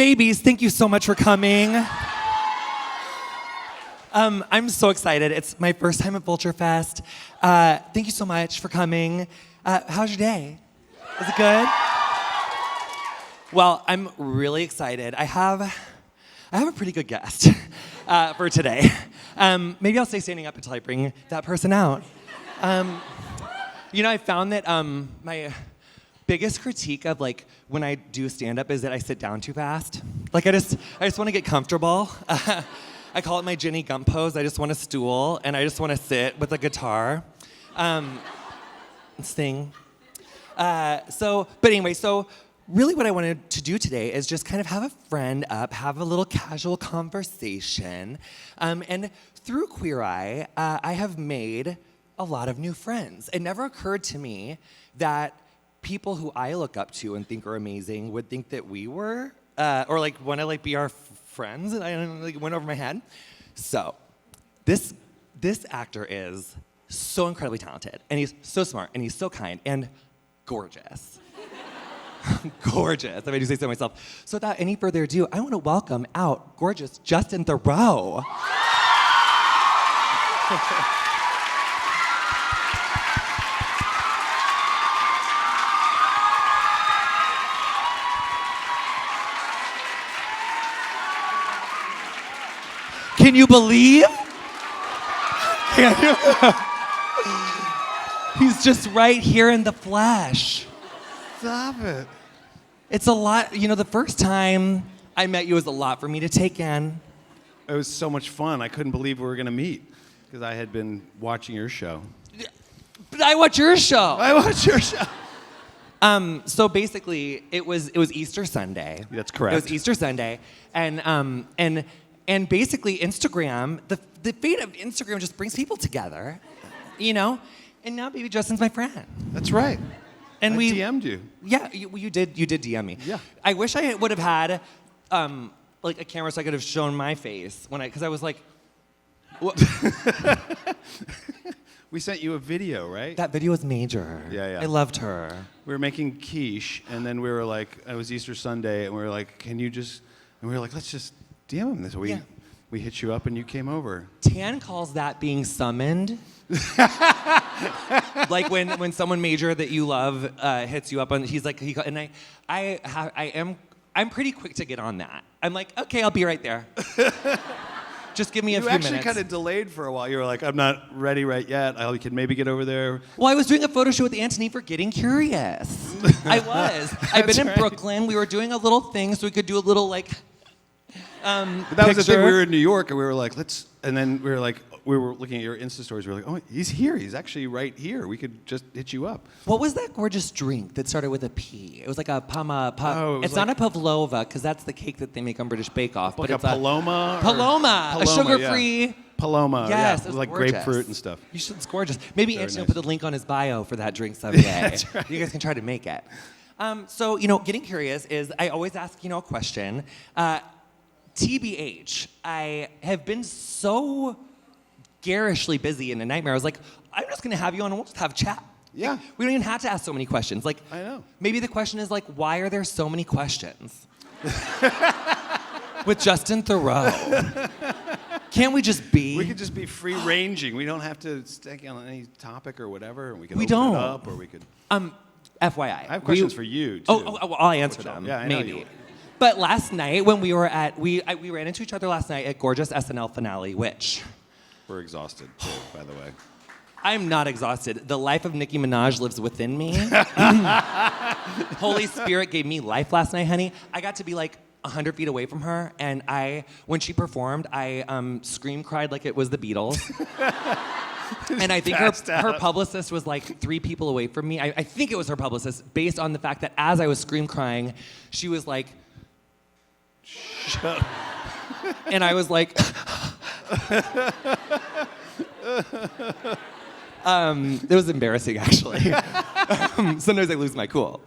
Babies, thank you so much for coming. I'm so excited. It's my first time at Vulture Fest. Thank you so much for coming. How's your day? Was it good? Well, I'm really excited. I have a pretty good guest for today. Maybe I'll stay standing up until I bring that person out. I found that my biggest critique of like when I do stand-up is that I sit down too fast. Like I just want to get comfortable. I call it my Jenny Gump pose. I just want a stool and I just want to sit with a guitar, and sing. So really what I wanted to do today is just kind of have a friend up, have a little casual conversation. And through Queer Eye, I have made a lot of new friends. It never occurred to me that people who I look up to and think are amazing would think that we were, or like want to like be our friends, and I like went over my head. So this actor is so incredibly talented, and he's so smart, and he's so kind, and gorgeous. Gorgeous, if I do say so myself. So without any further ado, I want to welcome out gorgeous Justin Theroux. Can you believe? Can you? He's just right here in the flesh. Stop it. It's a lot. You know, the first time I met you was a lot for me to take in. It was so much fun. I couldn't believe we were going to meet because I had been watching your show. But I watch your show. I watched your show. So basically, it was Easter Sunday. That's correct. It was Easter Sunday, and basically Instagram, the fate of Instagram just brings people together, you know. And now baby Justin's my friend. That's right. And I we DM'd you. Yeah, you did DM me. Yeah. I wish I would have had like a camera so I could have shown my face because I was like, what? We sent you a video, right? That video was major. Yeah. I loved her. We were making quiche, and then we were like, it was Easter Sunday, and we were like, can you just, and we were like, let's just DM him this. We hit you up, and you came over. Tan calls that being summoned. Like when someone major that you love hits you up on, he's like, I'm pretty quick to get on that. I'm like, okay, I'll be right there. Just give me a few minutes. You actually kind of delayed for a while. You were like, I'm not ready right yet. I can maybe get over there. Well, I was doing a photo shoot with Antoni for Getting Curious. I was. I've been in Brooklyn. We were doing a little thing so we could do a little like But that was the thing. We were in New York, and we were like, and then we were looking at your Insta stories. We were like, oh, he's here. He's actually right here. We could just hit you up. What was that gorgeous drink that started with a P? It was like a it's like, not a pavlova, because that's the cake that they make on British Bake Off. Like but a it's Paloma? Paloma, a sugar-free. Yeah. Paloma, yes, yeah. It was like gorgeous. Grapefruit and stuff. It's gorgeous. Maybe Antoni will put the link on his bio for that drink someday. That's right. You guys can try to make it. So, Getting Curious is, I always ask, a question. TBH, I have been so garishly busy in a nightmare. I was like, I'm just going to have you on and we'll just have a chat. Yeah. We don't even have to ask so many questions. Like, I know. Maybe the question is like, why are there so many questions? With Justin Theroux. Can't we just be? We could just be free ranging. We don't have to stick on any topic or whatever. We could don't. It up, or we could. FYI. I have questions for you too. Oh, I'll answer them. Yeah, I know maybe. you will. But last night when we were we ran into each other last night at gorgeous SNL finale, which we're exhausted too, by the way. I'm not exhausted. The life of Nicki Minaj lives within me. Holy Spirit gave me life last night, honey. I got to be like 100 feet away from her, and when she performed, I scream cried like it was the Beatles. And I think her publicist was like 3 people away from me. I think it was her publicist, based on the fact that as I was scream crying, she was like, shut up. And I was like, it was embarrassing, actually. Sometimes I lose my cool.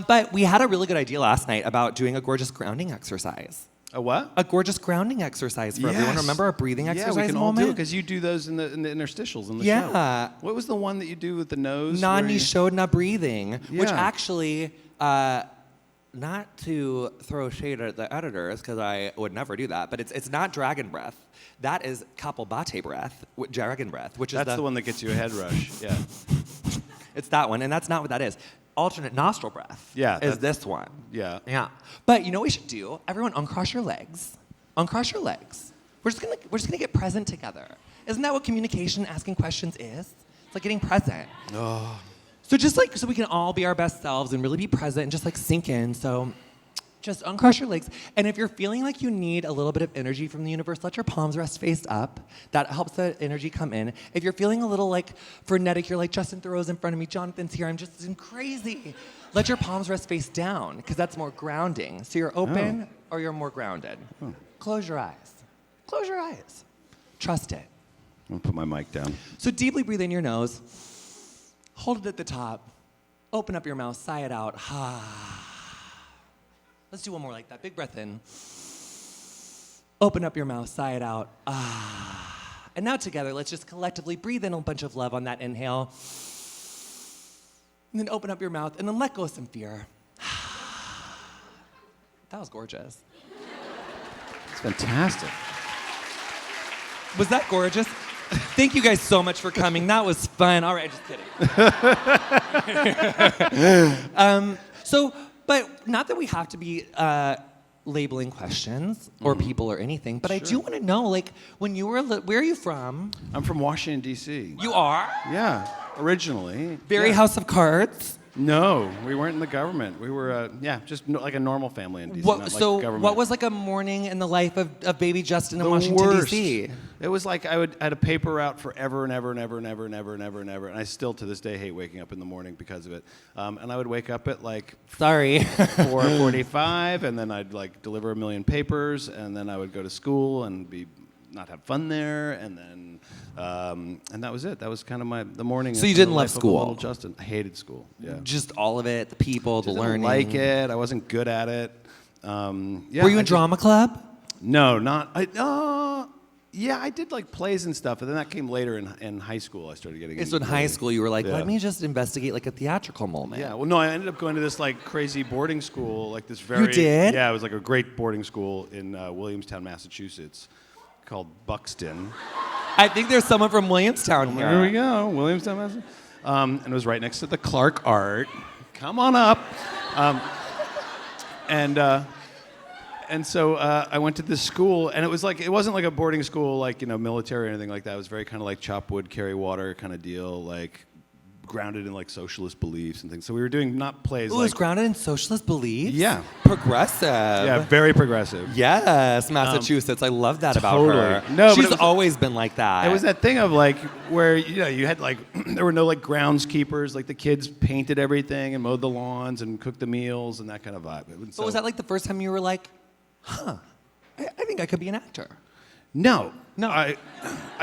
But we had a really good idea last night about doing a gorgeous grounding exercise. A what? A gorgeous grounding exercise for everyone. Remember our breathing exercise moment? Yeah, we can moment? all do it because you do those in the interstitials in the show. Yeah. What was the one that you do with the nose? Nani showed not breathing, which Yeah. actually not to throw shade at the editors, because I would never do that, but it's not dragon breath. That is Kapalbhati breath, dragon breath, which is That's the one that gets you a head rush. Yeah. It's that one, and that's not what that is. Alternate nostril breath is this one. Yeah. Yeah. But you know what we should do? Everyone uncross your legs. Uncross your legs. We're just gonna get present together. Isn't that what communication, asking questions is? It's like getting present. Oh. So just like, so we can all be our best selves and really be present and just like sink in. So just uncross your legs. And if you're feeling like you need a little bit of energy from the universe, let your palms rest face up. That helps the energy come in. If you're feeling a little like frenetic, you're like, Justin Thoreau's in front of me, Jonathan's here, I'm just crazy. Let your palms rest face down, because that's more grounding. So you're open or you're more grounded. Close your eyes. Close your eyes. Trust it. I'm gonna put my mic down. So deeply breathe in your nose. Hold it at the top. Open up your mouth. Sigh it out. Let's do one more like that. Big breath in. Open up your mouth. Sigh it out. And now together, let's just collectively breathe in a bunch of love on that inhale. And then open up your mouth and then let go of some fear. That was gorgeous. It's fantastic. Was that gorgeous? Thank you guys so much for coming. That was fun. All right, just kidding. But not that we have to be labeling questions or people or anything, but I do want to know, like, when you were, where are you from? I'm from Washington, D.C. You are? Yeah, originally. Very House of Cards? No, we weren't in the government. We were, just like a normal family in D.C. So what was like a morning in the life of baby Justin in Washington, D.C.? It was like I had a paper route forever and ever and ever and ever and ever and ever and ever, and I still to this day hate waking up in the morning because of it. And I would wake up at like 4:45, and then I'd like deliver a million papers, and then I would go to school and not have fun there, and then and that was it. That was kind of the morning. So you didn't love school? Little Justin, I hated school. Yeah, just all of it, the people, the learning. I didn't like it. I wasn't good at it. Were you in drama club? No, not. Yeah, I did like plays and stuff, and then that came later in high school. I started getting. So in high school, you were like, let me just investigate like a theatrical moment. Yeah. Well, no, I ended up going to this like crazy boarding school, like this very. You did? Yeah, it was like a great boarding school in Williamstown, Massachusetts, called Buxton. I think there's someone from Williamstown here. There we go, Williamstown, Massachusetts. And it was right next to the Clark Art. Come on up. And so I went to this school, and it wasn't like a boarding school, like, military or anything like that. It was very kind of like chop wood, carry water kind of deal, like grounded in like socialist beliefs and things. So we were doing not plays. It was grounded in socialist beliefs? Yeah. Progressive. Yeah, very progressive. Yes, Massachusetts. I love that about her. No, she's always been like that. It was that thing of like where you had like there were no like groundskeepers, like the kids painted everything and mowed the lawns and cooked the meals and that kind of vibe. But was that like the first time you were like, I think I could be an actor? No. I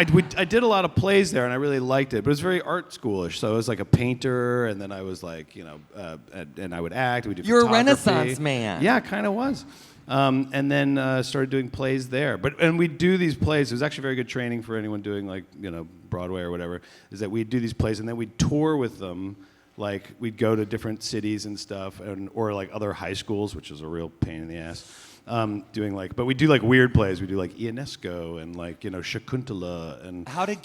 did a lot of plays there, and I really liked it. But it was very art schoolish. So I was like a painter, and then I was like, and I would act. We did You're photography. a Renaissance man. Yeah, kind of was. And then started doing plays there. And we'd do these plays. It was actually very good training for anyone doing like Broadway or whatever. Is that we'd do these plays, and then we'd tour with them. Like we'd go to different cities and stuff, or like other high schools, which is a real pain in the ass. But we do like weird plays. We do like Ionesco and like Shakuntala and. How did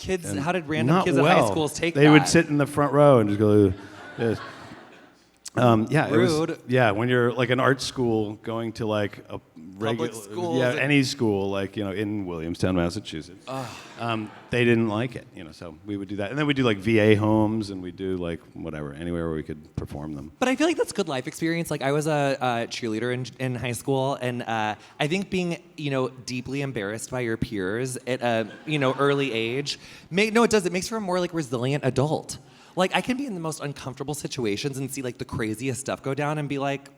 random kids at high schools take that? They would sit in the front row and just go. Yes. Rude. When you're like an art school going to like a regular school, any school like in Williamstown, Massachusetts. They didn't like it, so we would do that, and then we do like VA homes, and we do like whatever, anywhere where we could perform them. But I feel like that's good life experience. Like I was a cheerleader in high school, and I think being deeply embarrassed by your peers at a early age, it does. It makes for a more like resilient adult. Like, I can be in the most uncomfortable situations and see, like, the craziest stuff go down and be like,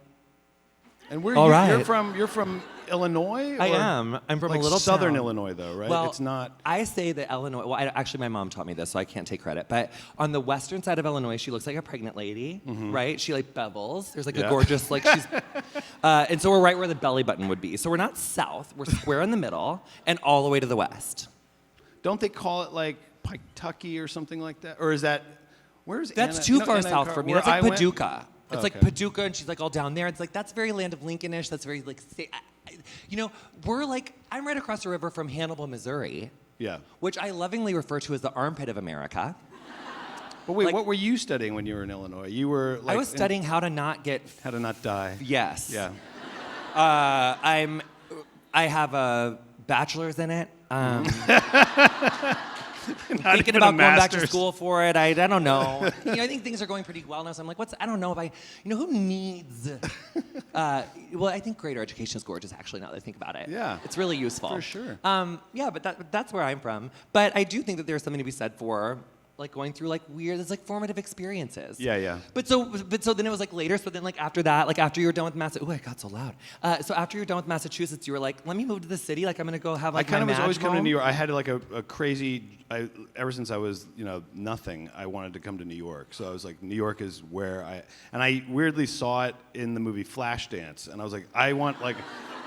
and where all right. You're from Illinois? I am. I'm from like a little southern town. Illinois, though, right? Well, it's not. I say that Illinois, actually, my mom taught me this, so I can't take credit. But on the western side of Illinois, she looks like a pregnant lady, right? She, like, bevels. There's, like, a gorgeous, like, she's... and so we're right where the belly button would be. So we're not south. We're square in the middle and all the way to the west. Don't they call it, like, Pawtucket or something like that? Or is that... That's too far south for me. That's like Paducah. It's like okay. Paducah, and she's like all down there. It's like that's very Land of Lincolnish. That's very like, we're like I'm right across the river from Hannibal, Missouri, Yeah. which I lovingly refer to as the armpit of America. But wait, Like- what were you studying when you were in Illinois? You were like I was studying how to not get. how to not die. Yes. Yeah. I have a bachelor's in it. Not Thinking even a about going back to master's. school for it. I don't know. I think things are going pretty well now. So I'm like, I don't know if I, who needs? Well, I think greater education is gorgeous. Actually, now that I think about it, Yeah. it's really useful For sure. Yeah, but that's where I'm from. But I do think that there's something to be said for like going through like weird, it's like formative experiences. Yeah. But so then it was like later. So then like after that, like after you were done with Massachusetts, it got so loud. So after you were done with Massachusetts, you were like, let me move to the city. Like I'm gonna go have like I kind of my was always Madge coming to home. New York. I had like a crazy. Ever since I was nothing, I wanted to come to New York. So I was like, New York is where I weirdly saw it in the movie Flashdance, and I was like, I want like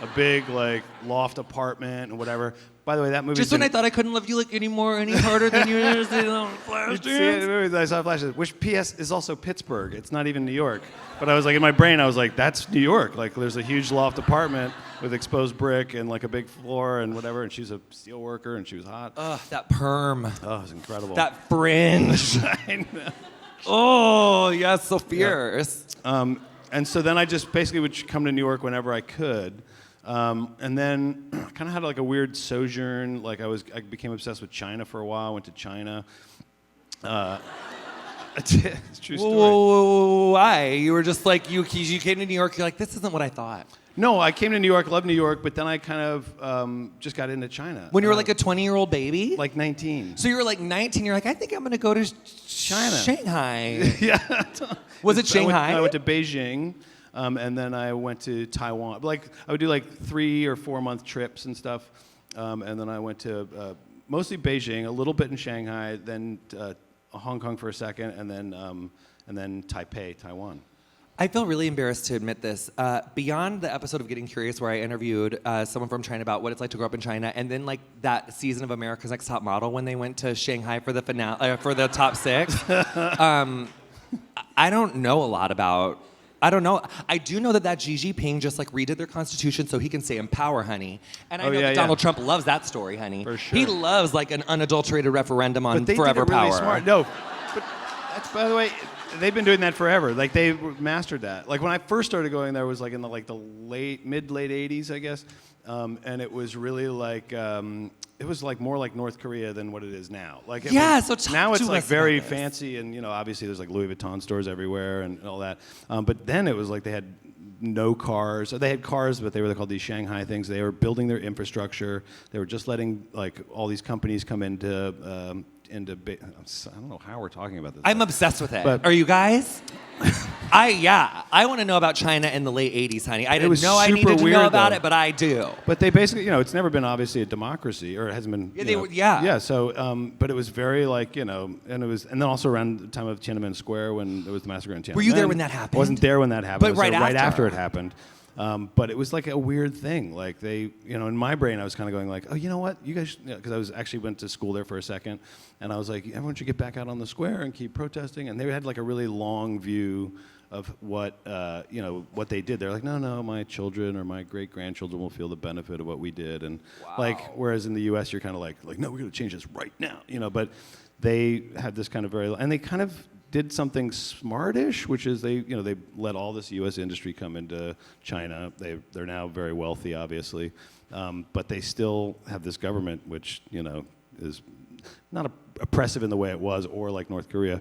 a big like loft apartment and whatever. By the way, that movie. Just when I thought I couldn't love you like any harder than you did on Flashdance. I saw Flashdance, which P.S. is also Pittsburgh. It's not even New York. But I was like, in my brain, I was like, that's New York. Like, there's a huge loft apartment with exposed brick and like a big floor and whatever. And she's a steel worker and she was hot. Ugh, that perm. Oh, it was incredible. That fringe. I know. Oh, yes, so fierce. And so then I just basically would come to New York whenever I could. And then kind of had like a weird sojourn. Like I became obsessed with China for a while. I went to China. It's a true story. Whoa, why? You were just like, you came to New York, you're like, this isn't what I thought. No, I came to New York, loved New York, but then I kind of just got into China. When you were like a 20-year-old baby? like 19. So you were like 19, you're like, I think I'm going to go to China. Shanghai. Yeah. Was it Shanghai? I went to Beijing, and then I went to Taiwan. Like I would do like 3 or 4 month trips and stuff, and then I went to mostly Beijing, a little bit in Shanghai, then Hong Kong for a second, and then Taipei, Taiwan. I feel really embarrassed to admit this. Beyond the episode of Getting Curious where I interviewed someone from China about what it's like to grow up in China, and then like that season of America's Next Top Model when they went to Shanghai for the finale, for the top 6, I don't know a lot about. I don't know. I do know that Xi Jinping just like redid their constitution so he can say "empower, honey," and I know that Donald Trump loves that story, honey. For sure. He loves like an unadulterated referendum on But they forever did it really power. smart. No, but that's by the way, they've been doing that forever. Like they mastered that. Like when I first started going there was like in the mid to late 80s, I guess, and it was really like. It was like more like North Korea than what it is now. Like it Yeah, was- so talk now it's to like us very about this. fancy, and obviously there's like Louis Vuitton stores everywhere and all that. But then it was like they had no cars. They had cars, but they were called these Shanghai things. They were building their infrastructure. They were just letting like all these companies come into. I don't know how we're talking about this. I'm obsessed with it. But- Are you guys? I want to know about China in the late 80s, honey. I didn't was know I super needed to know weird, about though. it, but I do. But they basically, it's never been obviously a democracy, or it hasn't been. Yeah, they were- yeah. Yeah. So, but it was very like, and then also around the time of Tiananmen Square when there was the massacre in Tiananmen. Were you there when that happened? I wasn't there when that happened. But I was there right right after. after it happened. But it was like a weird thing. Like they, in my brain, I was kind of going like, oh, you know what, you guys, because I was actually went to school there for a second, and I was like, everyone should get back out on the square and keep protesting. And they had like a really long view of what what they did. They're like, no, my children or my great grandchildren will feel the benefit of what we did. And like, whereas in the U.S. you're kind of like, no, we're going to change this right now, But they had this kind of and they kind of did something smartish, which is they let all this U.S. industry come into China. They're now very wealthy, obviously, but they still have this government which is not oppressive in the way it was, or like North Korea.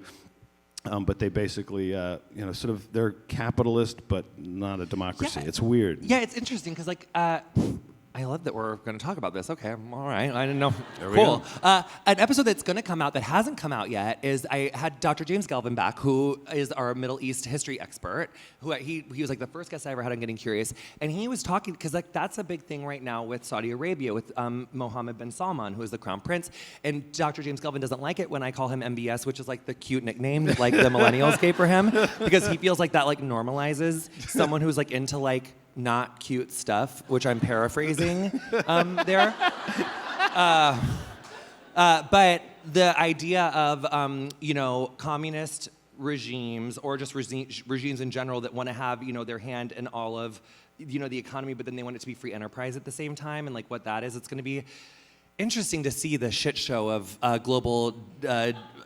But they basically, sort of, they're capitalist, but not a democracy. Yeah. It's weird. Yeah, it's interesting because like I love that we're going to talk about this. Okay, all right. I didn't know. There we Cool. go. An episode that's going to come out that hasn't come out yet is I had Dr. James Galvin back, who is our Middle East history expert. Who he was like the first guest I ever had on Getting Curious, and he was talking because like that's a big thing right now with Saudi Arabia with Mohammed bin Salman, who is the crown prince. And Dr. James Galvin doesn't like it when I call him MBS, which is like the cute nickname that like the millennials gave for him, because he feels like that like normalizes someone who's like into like not cute stuff, which I'm paraphrasing there. But the idea of, communist regimes or just regimes in general that want to have, their hand in all of, the economy, but then they want it to be free enterprise at the same time, and like what that is, it's going to be interesting to see the shit show of global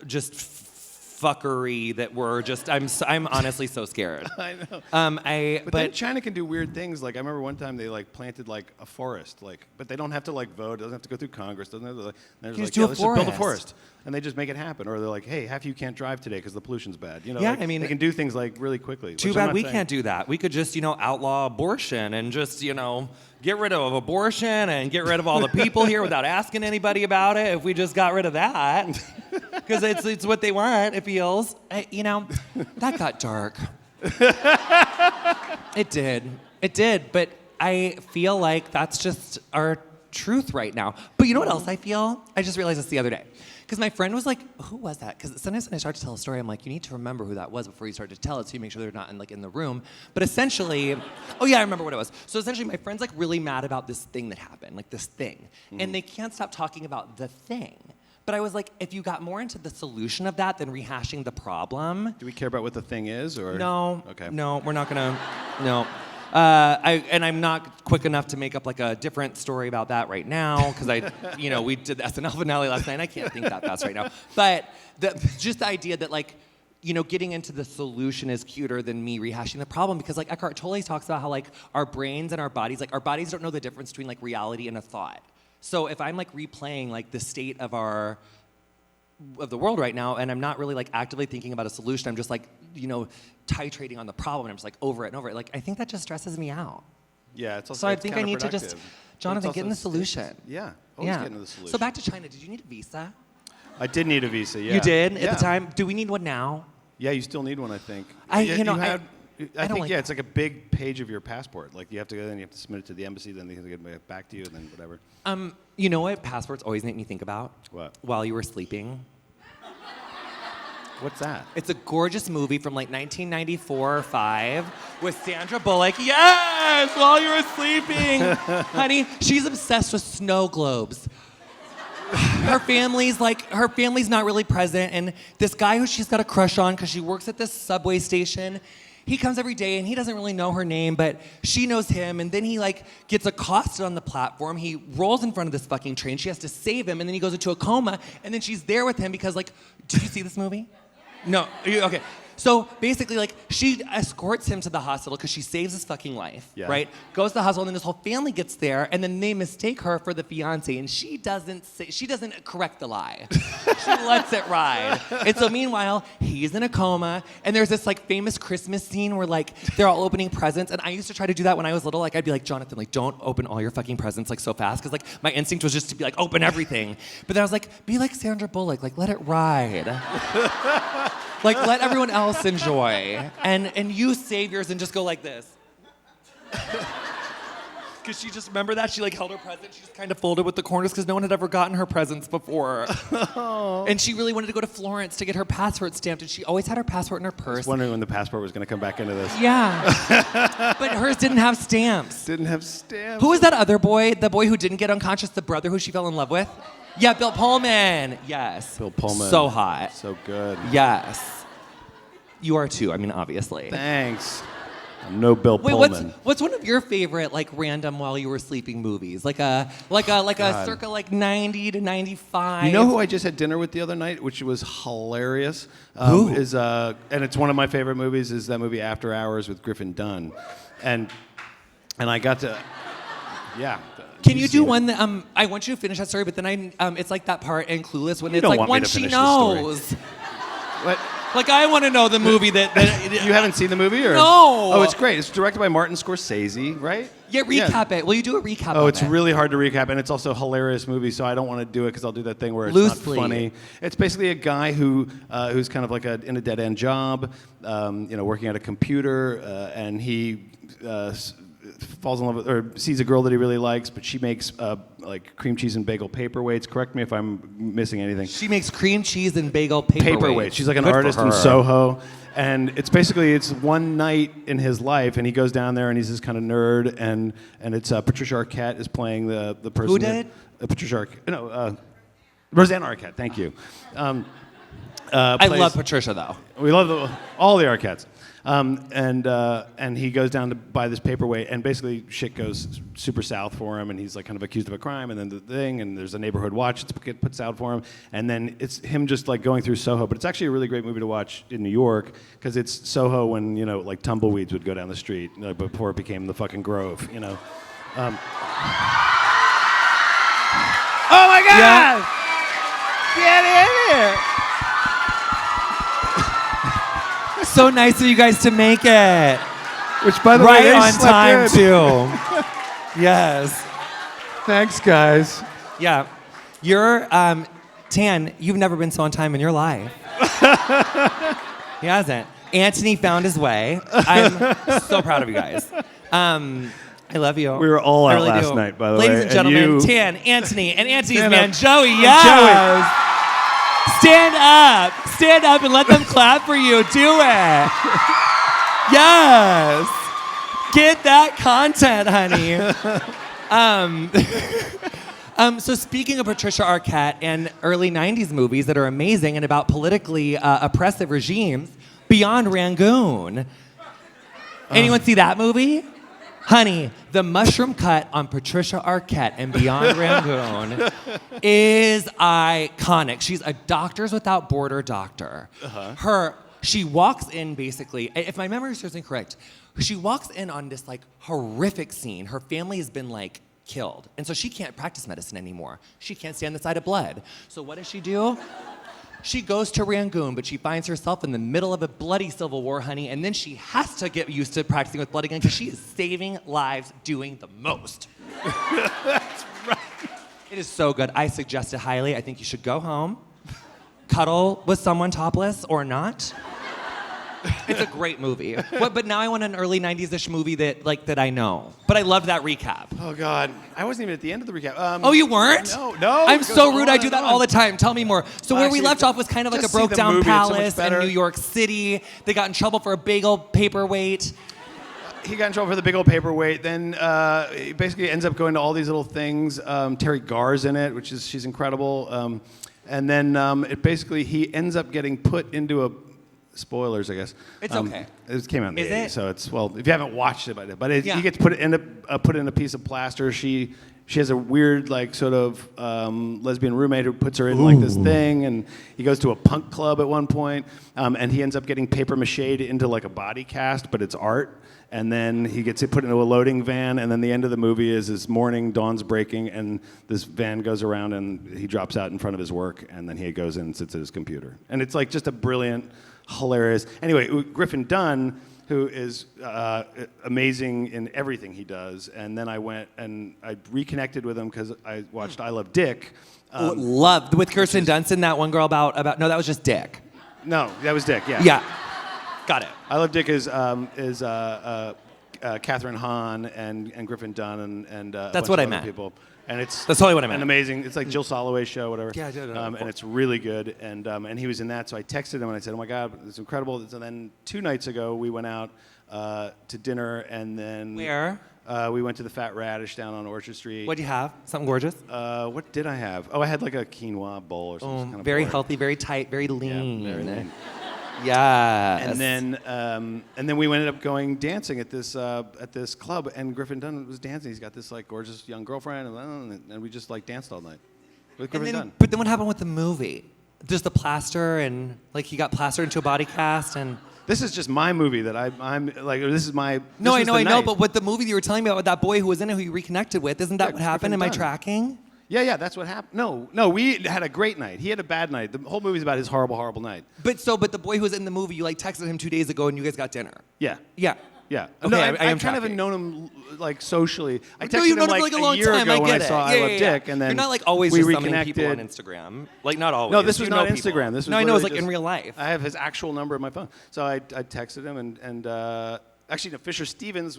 just fuckery that we're just. I'm honestly so scared. I know. But then China can do weird things. Like I remember one time they like planted like a forest, but they don't have to like vote. It doesn't have to go through Congress. Doesn't have to, like, they're You like, just do a let's just build a forest. forest, and they just make it happen. Or they're like, hey, half of you can't drive today because the pollution's bad. Yeah, like, I mean, they can do things like really quickly. Too which I'm bad not we saying- can't do that. We could just, outlaw abortion and just, get rid of abortion and get rid of all the people here without asking anybody about it. If we just got rid of that, because it's what they want. It feels, that got dark. It did. But I feel like that's just our truth right now. But you know what else I feel? I just realized this the other day. Because my friend was like, who was that? Because sometimes when I start to tell a story, I'm like, you need to remember who that was before you start to tell it so you make sure they're not in the room. But essentially, oh yeah, I remember what it was. So essentially my friend's like really mad about this thing that happened, like this thing. And they can't stop talking about the thing. But I was like, if you got more into the solution of that than rehashing the problem. Do we care about what the thing is, or No. Okay. No, we're not gonna. No. I'm not quick enough to make up like a different story about that right now because we did the SNL finale last night. And I can't think that fast right now. But just the idea that like, getting into the solution is cuter than me rehashing the problem because like Eckhart Tolle talks about how like our brains and our bodies don't know the difference between like reality and a thought. So if I'm like replaying like the state of the world right now, and I'm not really like actively thinking about a solution. I'm just like, titrating on the problem. And I'm just like over it and over it. Like I think that just stresses me out. Yeah, it's also. So I it's think I need to just, counterproductive. Jonathan, But get in the it's also- solution. Yeah, always get into the solution. So back to China. Did you need a visa? I did need a visa. Yeah. You did Yeah. at the time. Do we need one now? Yeah, you still need one, I think. I Yeah, don't think like yeah, it's like a big page of your passport. Like you have to go, then you have to submit it to the embassy, then they have to get it back to you, and then whatever. You know what passports always make me think about? What? While you were sleeping. What's that? It's a gorgeous movie from like 1994 or 5 with Sandra Bullock. Yes, while you were sleeping. Honey, she's obsessed with snow globes. Her family's not really present, and this guy who she's got a crush on because she works at this subway station, he comes every day and he doesn't really know her name, but she knows him, and then he like gets accosted on the platform. He rolls in front of this fucking train. She has to save him, and then he goes into a coma, and then she's there with him because like, did you see this movie? No. Okay. So basically, like, she escorts him to the hospital because she saves his fucking life, Yeah. right? Goes to the hospital, and then this whole family gets there, and then they mistake her for the fiance, and she doesn't correct the lie. She lets it ride. And so meanwhile, he's in a coma, and there's this like famous Christmas scene where like they're all opening presents, and I used to try to do that when I was little. Like I'd be like, Jonathan, like don't open all your fucking presents like so fast, because like my instinct was just to be like, open everything. But then I was like, be like Sandra Bullock, like let it ride. Like, let everyone else enjoy. And you save yours and just go like this. Because she just, remember that? She like held her present. She just kind of folded with the corners because no one had ever gotten her presents before. And she really wanted to go to Florence to get her passport stamped. And she always had her passport in her I purse. was wondering when the passport was going to come back into this. Yeah. But hers didn't have stamps. Didn't have stamps. Who was that other boy? The boy who didn't get unconscious, the brother who she fell in love with? Yeah, Bill Pullman. Yes. Bill Pullman. So hot. So good. Yes. You are too, I mean, obviously. Thanks. I'm no Bill Wait, Pullman. what's one of your favorite like random while you were sleeping movies? Like a circa like 90 to 95. You know who I just had dinner with the other night, which was hilarious? Who? And it's one of my favorite movies, is that movie After Hours with Griffin Dunn. And I got to, yeah. Can you You've do seen it. one that I want you to finish that story, but then it's like that part in Clueless when You it's don't like want me when to she finish the story. knows. What? Like I want to know the movie that You haven't seen the movie? Or? No. Oh, it's great. It's directed by Martin Scorsese, right? Yeah, recap it. Will you do a recap? Oh, of it's it? really hard to recap, and it's also a hilarious movie, so I don't want to do it because I'll do that thing where it's Loosely. not funny. It's basically a guy who's kind of like in a dead-end job, working at a computer, and he falls in love with, or sees a girl that he really likes, but she makes like cream cheese and bagel paperweights. Correct me if I'm missing anything. She makes cream cheese and bagel paperweights. She's like an Good for artist in her. Soho. And it's one night in his life, and he goes down there, and he's this kind of nerd, and it's Patricia Arquette is playing the person. Who that- did? Patricia Arquette. No, Roseanne Arquette. Thank you. I love Patricia though. We love all the Arquettes. And he goes down to buy this paperweight, and basically shit goes super south for him, and he's like kind of accused of a crime, and then the thing, and there's a neighborhood watch that's put south for him, and then it's him just like going through Soho. But it's actually a really great movie to watch in New York because it's Soho when like tumbleweeds would go down the street before it became the fucking Grove. Oh my God! Yeah. Get in here! So nice of you guys to make it. Which, by the way, Right they on slept time, in. too. Yes. Thanks, guys. Yeah. You're, Tan, you've never been so on time in your life. He hasn't. Anthony found his way. I'm so proud of you guys. I love you. We were all I out really last do. night, by the Ladies way. and gentlemen, you... Tan, Anthony, and Anthony's Stand man, up. Joey. And Yes. Stand up. Stand up and let them clap for you. Do it. Yes. Get that content, honey. So speaking of Patricia Arquette and early 90s movies that are amazing and about politically oppressive regimes, Beyond Rangoon. Anyone see that movie? Honey, the mushroom cut on Patricia Arquette and Beyond Rangoon is iconic. She's a Doctors Without Border doctor. She walks in basically, if my memory serves me correct, she walks in on this like horrific scene. Her family has been like killed. And so she can't practice medicine anymore. She can't stand the sight of blood. So what does she do? She goes to Rangoon, but she finds herself in the middle of a bloody civil war, honey, and then she has to get used to practicing with blood again because she is saving lives doing the most. That's right. It is so good. I suggest it highly. I think you should go home, cuddle with someone topless or not. It's a great movie. But now I want an early 90s-ish movie that I know. But I loved that recap. Oh, God. I wasn't even at the end of the recap. Oh, you weren't? No. I'm it so goes rude. on I do and that on. all the time. Tell me more. So where we Actually, left off was kind of like a just see the broke-down movie. It's so much palace in better. New York City. They got in trouble for a bagel paperweight. He got in trouble for the big old paperweight. Then he basically ends up going to all these little things. Terry Garr's in it, she's incredible. And then he ends up getting put into a... Spoilers, I guess. It's okay. It came out in the Is 80s, it? so it's, well, if you haven't watched it, Yeah. he gets put in a piece of plaster. She has a weird, like, sort of lesbian roommate who puts her in, like, this thing, and he goes to a punk club at one point, and he ends up getting paper mache'd into, like, a body cast, but it's art. And then he gets put into a loading van, and then the end of the movie is morning, dawn's breaking, and this van goes around, and he drops out in front of his work, and then he goes in and sits at his computer. And it's, like, just a brilliant... hilarious. Anyway, Griffin Dunne, who is amazing in everything he does, and then I went and I reconnected with him because I watched I Love Dick. Loved with Kirsten Dunst and that one girl about no, that was just Dick. No, that was Dick. Yeah. Yeah, got it. I Love Dick is Catherine Hahn and Griffin Dunne and a That's bunch what of I other meant. people. And it's That's totally what I meant. An amazing. It's like Jill Soloway's show, whatever. Yeah, I did. And it's really good. And he was in that. So I texted him and I said, "Oh my God, it's incredible." And then 2 nights ago we went out to dinner and then Where? We went to the Fat Radish down on Orchard Street. What'd you have? Something gorgeous? What did I have? Oh, I had like a quinoa bowl or something. Kind of Very boring. healthy, very tight, very lean. Yeah, very lean. Yes. And then we ended up going dancing at this club, and Griffin Dunne was dancing. He's got this like gorgeous young girlfriend, and we just like danced all night with Griffin Dunne. But then what happened with the movie? Just the plaster and like he got plastered into a body cast and. This is just my movie that I'm like. This is my. No, this I was the know. night. But what the movie you were telling me about with that boy who was in it, who you reconnected with, isn't that Yeah, what happened? Griffin Am I Dunne. tracking? Yeah, that's what happened. No, we had a great night. He had a bad night. The whole movie's about his horrible night. But the boy who was in the movie, you like texted him 2 days ago and you guys got dinner. Yeah. Yeah. Yeah. Okay, No, I I am kind of tracking. known him like socially. I texted No, you've him known him like for like a long year time. ago I when get I it. saw Yeah, I Love yeah. Dick, and then you're not like always we just reconnected. summoning people on Instagram. Like not always. No, this was You not know people. Instagram. This was no, I know. It was literally like in just- real life. I have his actual number in my phone. So I texted him and actually, no, Fisher Stevens,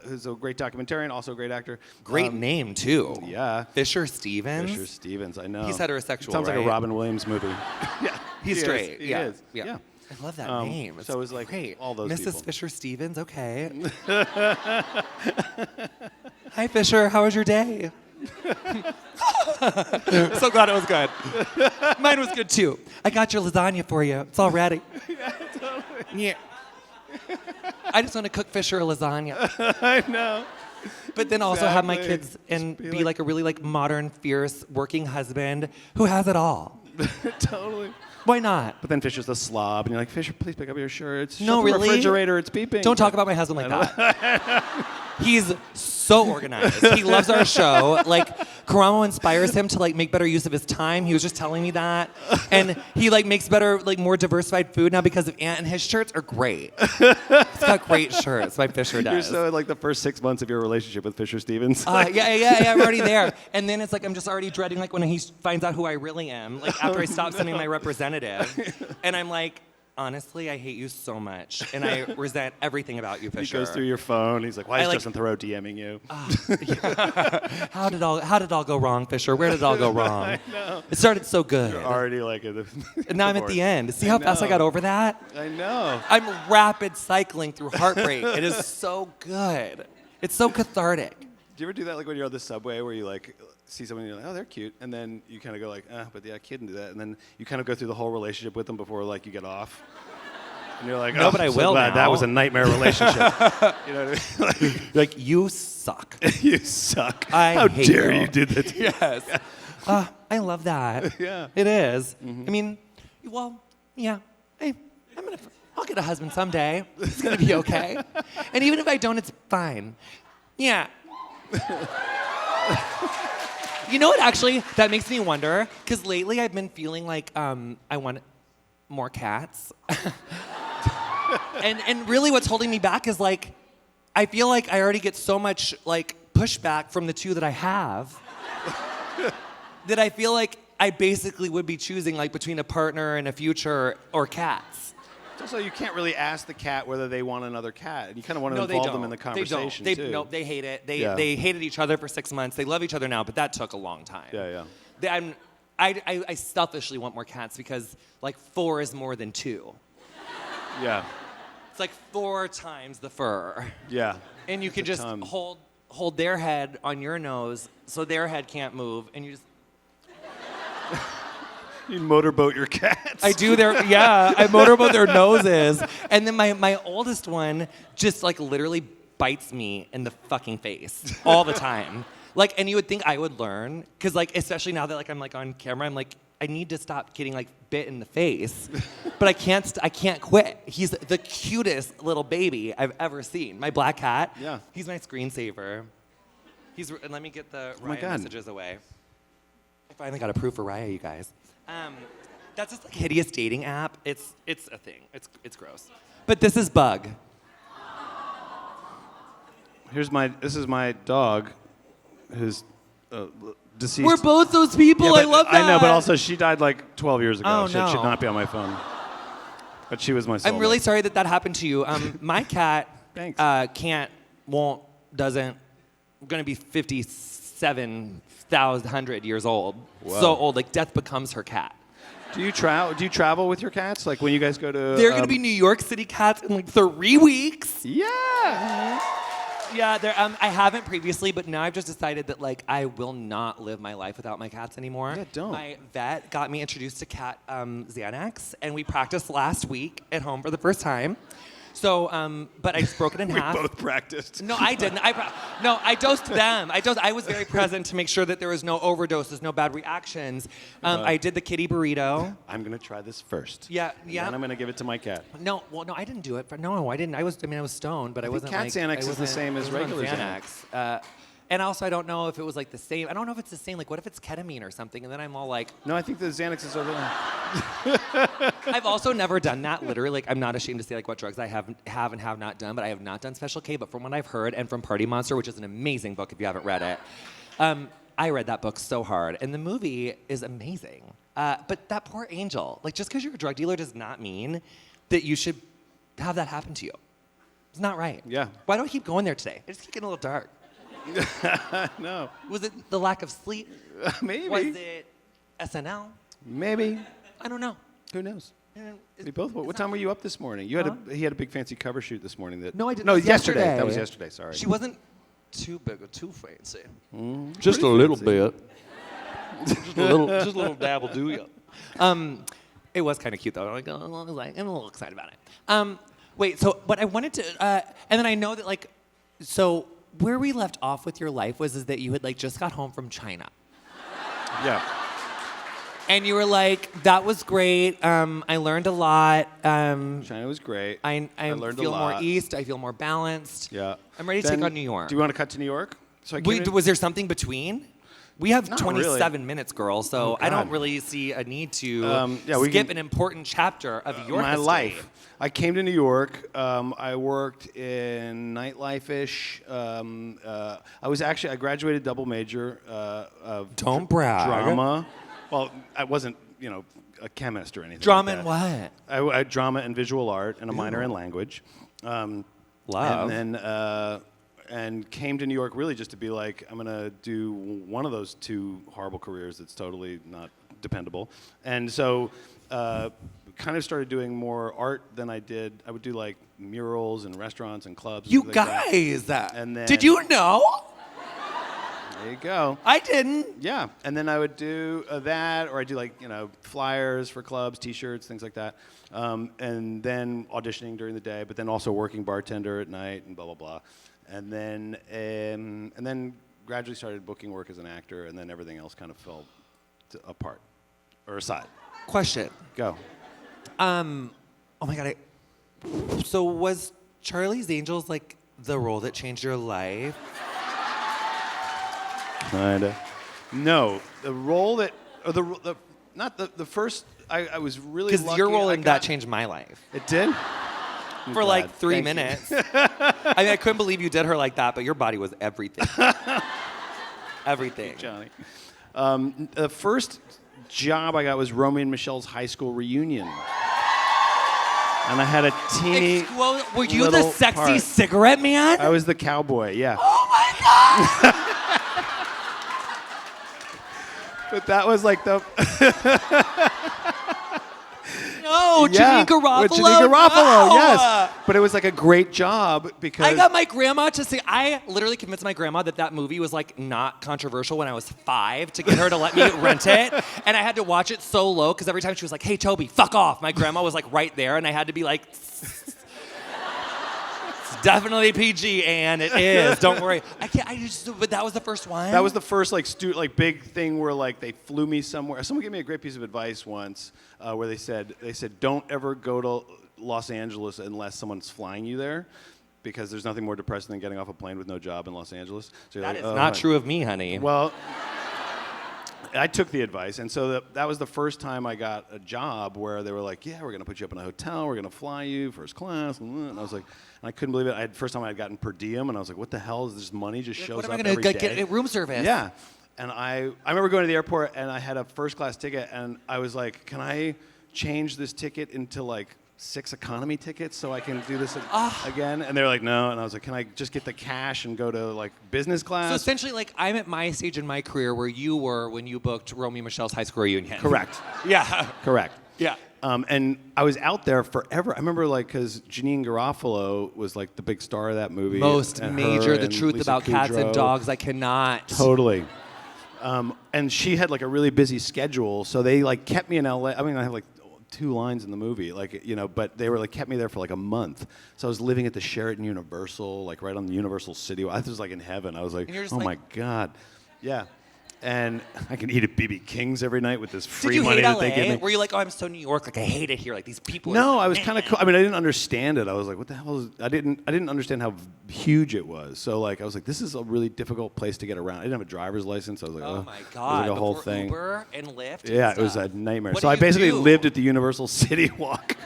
who's a great documentarian, also a great actor. Great name too. Yeah. Fisher Stevens. Fisher Stevens, I know. He's heterosexual, Sounds like right? a Robin Williams movie. Yeah. He's he straight. Is. He yeah. is. Yeah. I love that name. It's so it was like great. all those Mrs. people. Fisher Stevens. Okay. Hi Fisher. How was your day? So glad it was good. Mine was good too. I got your lasagna for you. It's all ready. Yeah, totally. Yeah. I just want to cook Fisher a lasagna. I know. But then also have my Exactly. kids and Just be be like a really like modern, fierce, working husband who has it all. Totally. Why not? But then Fisher's the slob, and you're like, Fisher, please pick up your shirt. Shut No, the really? refrigerator, it's beeping. Don't talk about my husband like that. He's so organized. He loves our show. Like, Karamo inspires him to like make better use of his time. He was just telling me that. And he like makes better, like more diversified food now because of Ant, and his shirts are great. He's got great shirts, my Fisher does. You're so in like the first 6 months of your relationship with Fisher Stevens. Yeah, I'm already there. And then it's like I'm just already dreading like when he finds out who I really am, like after I stop sending my representative. And I'm like, honestly, I hate you so much, and I resent everything about you, He Fisher. goes through your phone. He's like, why is like- Justin Thoreau DMing you? How did it all go wrong, Fisher? Where did it all go wrong? I know. It started so good. Already like in the And now I'm at the end. See how fast I got know. over that? I know. I'm rapid cycling through heartbreak. It is so good. It's so cathartic. Do you ever do that like when you're on the subway where you like see someone and you're like, oh, they're cute, and then you kind of go like, but yeah, kid can do that, and then you kind of go through the whole relationship with them before like you get off. And you're like, No, oh, but I so will glad now. That was a nightmare relationship. You know what I mean? Like, you suck. Like, you suck. I How hate dare you. you did that to me? Yes. I love that. Yeah. It is. I mean, well, yeah. Hey, I'll get a husband someday. It's gonna be okay. And even if I don't, it's fine. Yeah. You know what? Actually, that makes me wonder. Because lately, I've been feeling like I want more cats. and really, what's holding me back is like, I feel like I already get so much like pushback from the two that I have. That I feel like I basically would be choosing like between a partner and a future or cats. Also, you can't really ask the cat whether they want another cat. You kind of want to No, they involve don't. them in the conversation they too. don't. No, they hate it. They Yeah. they hated each other for 6 months. They love each other now, but that took a long time. Yeah. I selfishly want more cats because like 4 is more than 2. Yeah. It's like 4 times the fur. Yeah. And you can a just ton. hold their head on your nose so their head can't move, and you just You motorboat your cats. I do I motorboat their noses. And then my oldest one just like literally bites me in the fucking face all the time. Like, and you would think I would learn, because like, especially now that like I'm like on camera, I'm like, I need to stop getting like bit in the face, but I can't quit. He's the cutest little baby I've ever seen. My black cat. Yeah. He's my screensaver. And let me get the my Raya God. messages away. I finally got approved for Raya, you guys. That's this like hideous dating app. It's a thing. It's gross. But this is Bug. This is my dog, who's deceased. We're both those people. Yeah, I but- love that. I know, but also she died like 12 years ago. Oh, She should no. not be on my phone. But she was my soulmate. I'm really sorry that happened to you. My cat Thanks. doesn't. Going to be 57,100 years old. Whoa. So old, like death becomes her cat. Do you travel with your cats? Like when you guys go to? They're going to be New York City cats in like 3 weeks. Yeah. Yeah, I haven't previously, but now I've just decided that like I will not live my life without my cats anymore. Yeah, don't. My vet got me introduced to cat Xanax, and we practiced last week at home for the first time. So, but I just broke it in half. Both practiced. No, I didn't. I dosed them. I was very present to make sure that there was no overdoses, no bad reactions. I did the kitty burrito. I'm gonna try this first. Yeah. And I'm gonna give it to my cat. No, I didn't do it. No, I didn't. I was stoned, but I wasn't cat like. Xanax I is the wasn't- same as I wasn't on regular Xanax. And also, I don't know if it was like the same. I don't know if it's the same. Like, what if it's ketamine or something? And then I'm all like, No, I think the Xanax is over there. I've also never done that. Literally, like, I'm not ashamed to say like what drugs I have and have not done. But I have not done Special K. But from what I've heard, and from Party Monster, which is an amazing book if you haven't read it, I read that book so hard, and the movie is amazing. But that poor angel, like, just because you're a drug dealer does not mean that you should have that happen to you. It's not right. Yeah. Why do I keep going there today? I just keep getting a little dark. No. Was it the lack of sleep? Maybe. Was it SNL? Maybe. I don't know. Who knows? It's- We both. What time were you up this morning? He had a big fancy cover shoot this morning. No, I didn't. No, It was yesterday. That was yesterday. Sorry. She wasn't too big or too fancy. Just a little bit. just a little dabble, do you? It was kind of cute though. I'm a little excited about it. Wait, so but I wanted to, and then I know that like, so where we left off with your life is that you had like just got home from China. Yeah. And you were like, that was great. I learned a lot. China was great. I learned a feel more lot. east. I feel more balanced. Yeah. I'm ready to Then, take on New York. Do you want to cut to New York? So I came in- Was there something between? We have Not 27 minutes, girl, so Oh, I don't God. really see a need to yeah, we skip can- an important chapter of your my history. life. I came to New York. I worked in nightlife-ish. I graduated double major of Don't brag. drama. Well, I wasn't, a chemist or anything. Drama like and that. what? I had drama and visual art and a minor in language. Love. And then and came to New York really just to be like, I'm gonna do one of those two horrible careers that's totally not dependable. And so kind of started doing more art than I did. I would do like murals and restaurants and clubs. and You things like that. guys. And then- Did you know? There you go. I didn't. Yeah, and then I would do that, or I do like flyers for clubs, T-shirts, things like that, and then auditioning during the day, but then also working bartender at night and blah blah blah, and then gradually started booking work as an actor, and then everything else kind of fell apart or aside. Question. Go. Oh my god. So was Charlie's Angels like the role that changed your life? Kinda. No, the role that, or the not the first. I was really Because lucky. your role I in that got- changed my life. It did. For like glad. 3 Thank you. minutes. I mean, I couldn't believe you did her like that, but your body was everything. Everything. Johnny. The first job I got was Romy and Michelle's high school reunion. And I had a teeny. Were you the little sexy part. cigarette man? I was the cowboy, yeah. Oh my god! But that was like the. No, yeah, Janine Garofalo. with Janine Garofalo, no! yes. But it was like a great job because. I got my grandma to say. I literally convinced my grandma that movie was like not controversial when I was 5 to get her to let me rent it, and I had to watch it so low because every time she was like, "Hey Toby, fuck off," my grandma was like right there, and I had to be like. Definitely PG, and it is. Don't worry. But that was the first one. That was the first like big thing where like they flew me somewhere. Someone gave me a great piece of advice once where they said don't ever go to Los Angeles unless someone's flying you there, because there's nothing more depressing than getting off a plane with no job in Los Angeles. So you're That like, is oh, not my- true of me, honey. Well, I took the advice, and so that was the first time I got a job where they were like, "Yeah, we're gonna put you up in a hotel. We're gonna fly you first class." And I was like, and I couldn't believe it. First time I had gotten per diem, and I was like, "What the hell is this money just shows what am I up gonna every day?" get room service? Yeah, and I remember going to the airport, and I had a first class ticket, and I was like, "Can I change this ticket into like 6 economy tickets so I can do this again?" And they're like, "No," and I was like, "Can I just get the cash and go to like business class?" So essentially, like, I'm at my stage in my career where you were when you booked Romy and Michelle's high school reunion. Correct. Yeah. Correct. Yeah. And I was out there forever. I remember, like, because Janine Garofalo was like the big star of that movie. Most and major, her The and Truth Lisa About Cats and Kudrow. Dogs. I cannot. Totally. And she had like a really busy schedule, so they like kept me in LA. I mean, I have like 2 lines in the movie, like but they were like kept me there for like a month. So I was living at the Sheraton Universal, like right on the Universal City. I was like in heaven. I was like, And you're just oh like- my god, yeah. And I can eat at BB King's every night with this Did free you money hate that LA? they give me. Were you like, oh, I'm so New York, like I hate it here, like these people. No, are I was kind of cool. I mean, I didn't understand it. I was like, what the hell is? I didn't understand how huge it was. So like, I was like, this is a really difficult place to get around. I didn't have a driver's license. I was like, Oh my It was God! like a whole Before thing. Uber and Lyft. Yeah, and it was a stuff. nightmare. What So did I you basically do? lived at the Universal City Walk.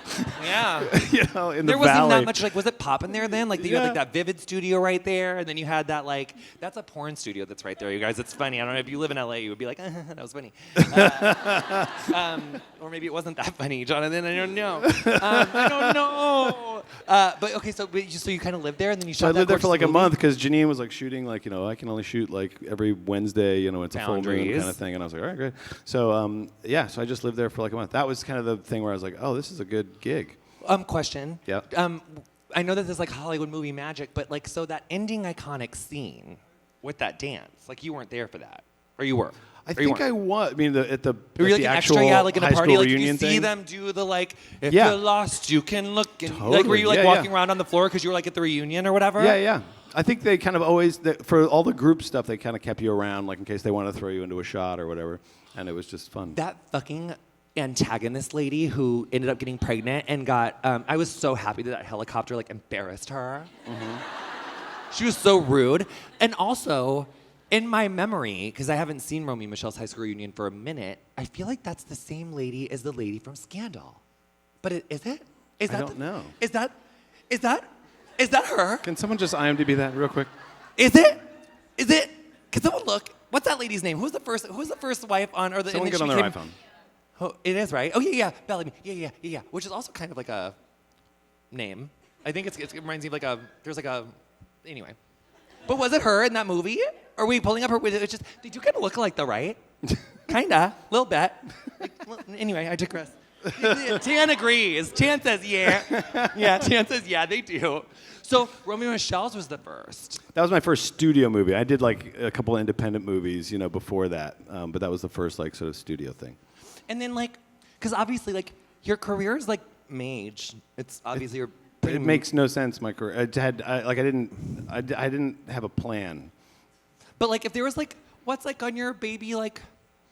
Yeah. In There the wasn't valley. that much, like, was it popping there then? Like, you had like Yeah. that Vivid studio right there, and then you had that, like, that's a porn studio that's right there, you guys. It's funny. I don't know if you live in LA, you would be like, that was funny. Or maybe it wasn't that funny, Jonathan. I don't know. I don't know. But okay, so you kind of lived there, and then you So shot I lived that there for like a gorgeous movie? month because Janine was like shooting like I can only shoot like every Wednesday, it's a full moon Boundaries. kind of thing, and I was like, all right, great. So so I just lived there for like a month. That was kind of the thing where I was like, oh, this is a good gig. Question. Yeah. I know that there's like Hollywood movie magic, but like, so that ending iconic scene with that dance, like you weren't there for that, or you were? I Or you think I weren't? was. I mean, at the Were you like the an actual extra? Yeah, like in a high party, school like did you reunion see thing. them do the like, if Yeah. you're lost, you can look. And, Totally. Like, were you like Yeah, walking yeah. around on the floor because you were like at the reunion or whatever? Yeah, yeah. I think they kind of always, for all the group stuff, they kind of kept you around, like in case they want to throw you into a shot or whatever, and it was just fun. That fucking antagonist lady who ended up getting pregnant and got. I was so happy that helicopter like embarrassed her. She was so rude, and also. In my memory, because I haven't seen Romy and Michelle's high school reunion for a minute, I feel like that's the same lady as the lady from Scandal. But is it? Is I that don't know. Is that her? Can someone just IMDb that real quick? Is it? Can someone look? What's that lady's name? Who's the first wife on or the Someone and then get on she their became- iPhone. Oh, it is, right? Oh yeah, Bellamy. Yeah. Which is also kind of like a name. I think it reminds me of anyway. But was it her in that movie? Are we pulling up her? It's just they do kind of look alike though, right? Kinda, little bit. Anyway, I digress. Tan agrees. Tan says yeah. Yeah, Tan says yeah, they do. So Romeo and Michelle's was the first. That was my first studio movie. I did like a couple of independent movies, before that, but that was the first like sort of studio thing. And then like, because obviously like your career is like mage. It's obviously your. It makes no sense. My career. I didn't have a plan. But like, if there was like, what's like on your baby like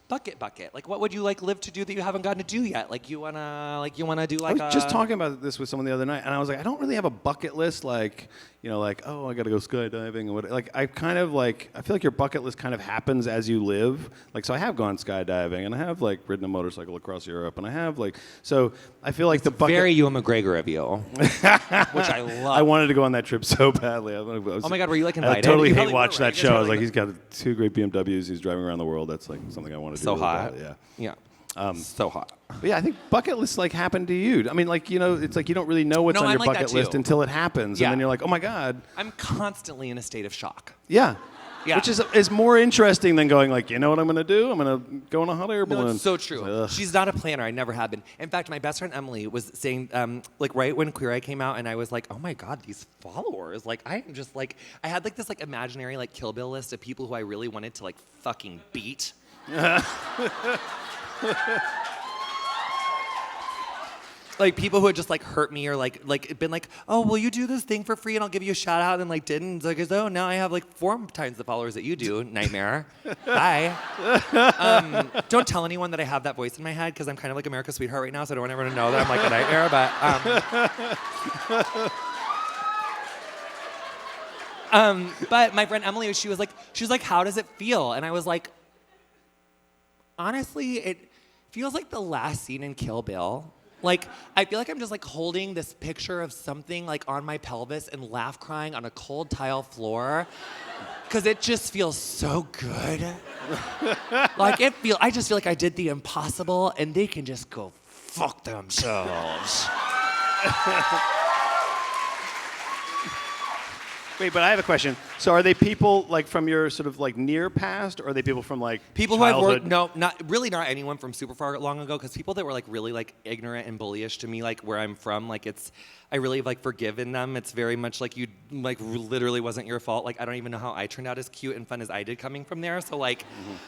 bucket? Like, what would you like live to do that you haven't gotten to do yet? Like, you wanna do like. I was just talking about this with someone the other night, and I was like, I don't really have a bucket list, like, oh, I got to go skydiving or what. Like, I kind of like, I feel like your bucket list kind of happens as you live. Like, so I have gone skydiving, and I have like ridden a motorcycle across Europe, and I have like, so I feel like the bucket. Very Ewan McGregor of you, which I love. I wanted to go on that trip so badly. Oh my God, were you like invited? I totally You hate probably watch were, right? that You guys show. I were was like, like- he's got 2 great BMWs. He's driving around the world. That's like something I want to do. So really hot. bad, Yeah. So hot. But yeah, I think bucket lists like happen to you. I mean, like, it's like you don't really know what's No, on I'm your like that bucket list too. until it happens, Yeah. and then you're like, oh my God. I'm constantly in a state of shock. Yeah. Yeah. Which is more interesting than going like, you know what I'm going to do? I'm going to go on a hot air balloon. No, it's so true. Ugh. She's not a planner. I never have been. In fact, my best friend Emily was saying, like right when Queer Eye came out, and I was like, oh my God, these followers. Like, I am just like, I had like this like imaginary like Kill Bill list of people who I really wanted to like fucking beat. Like people who had just like hurt me or like been like, oh, will you do this thing for free and I'll give you a shout out, and like didn't. It's like, oh, now I have like 4 times the followers that you do. Nightmare. Bye. Don't tell anyone that I have that voice in my head because I'm kind of like America's sweetheart right now, so I don't want everyone to know that I'm like a nightmare. But my friend Emily, she was like, how does it feel? And I was like, honestly, it feels like the last scene in Kill Bill. Like, I feel like I'm just like holding this picture of something like on my pelvis and laugh crying on a cold tile floor. Cause it just feels so good. Like I just feel like I did the impossible and they can just go fuck themselves. Wait, but I have a question. So are they people like from your sort of like near past, or are they people from like People who I've childhood? worked, not anyone from super far long ago, because people that were like really like ignorant and bullyish to me, like where I'm from, like I really have like forgiven them. It's very much like you like literally wasn't your fault. Like I don't even know how I turned out as cute and fun as I did coming from there. So like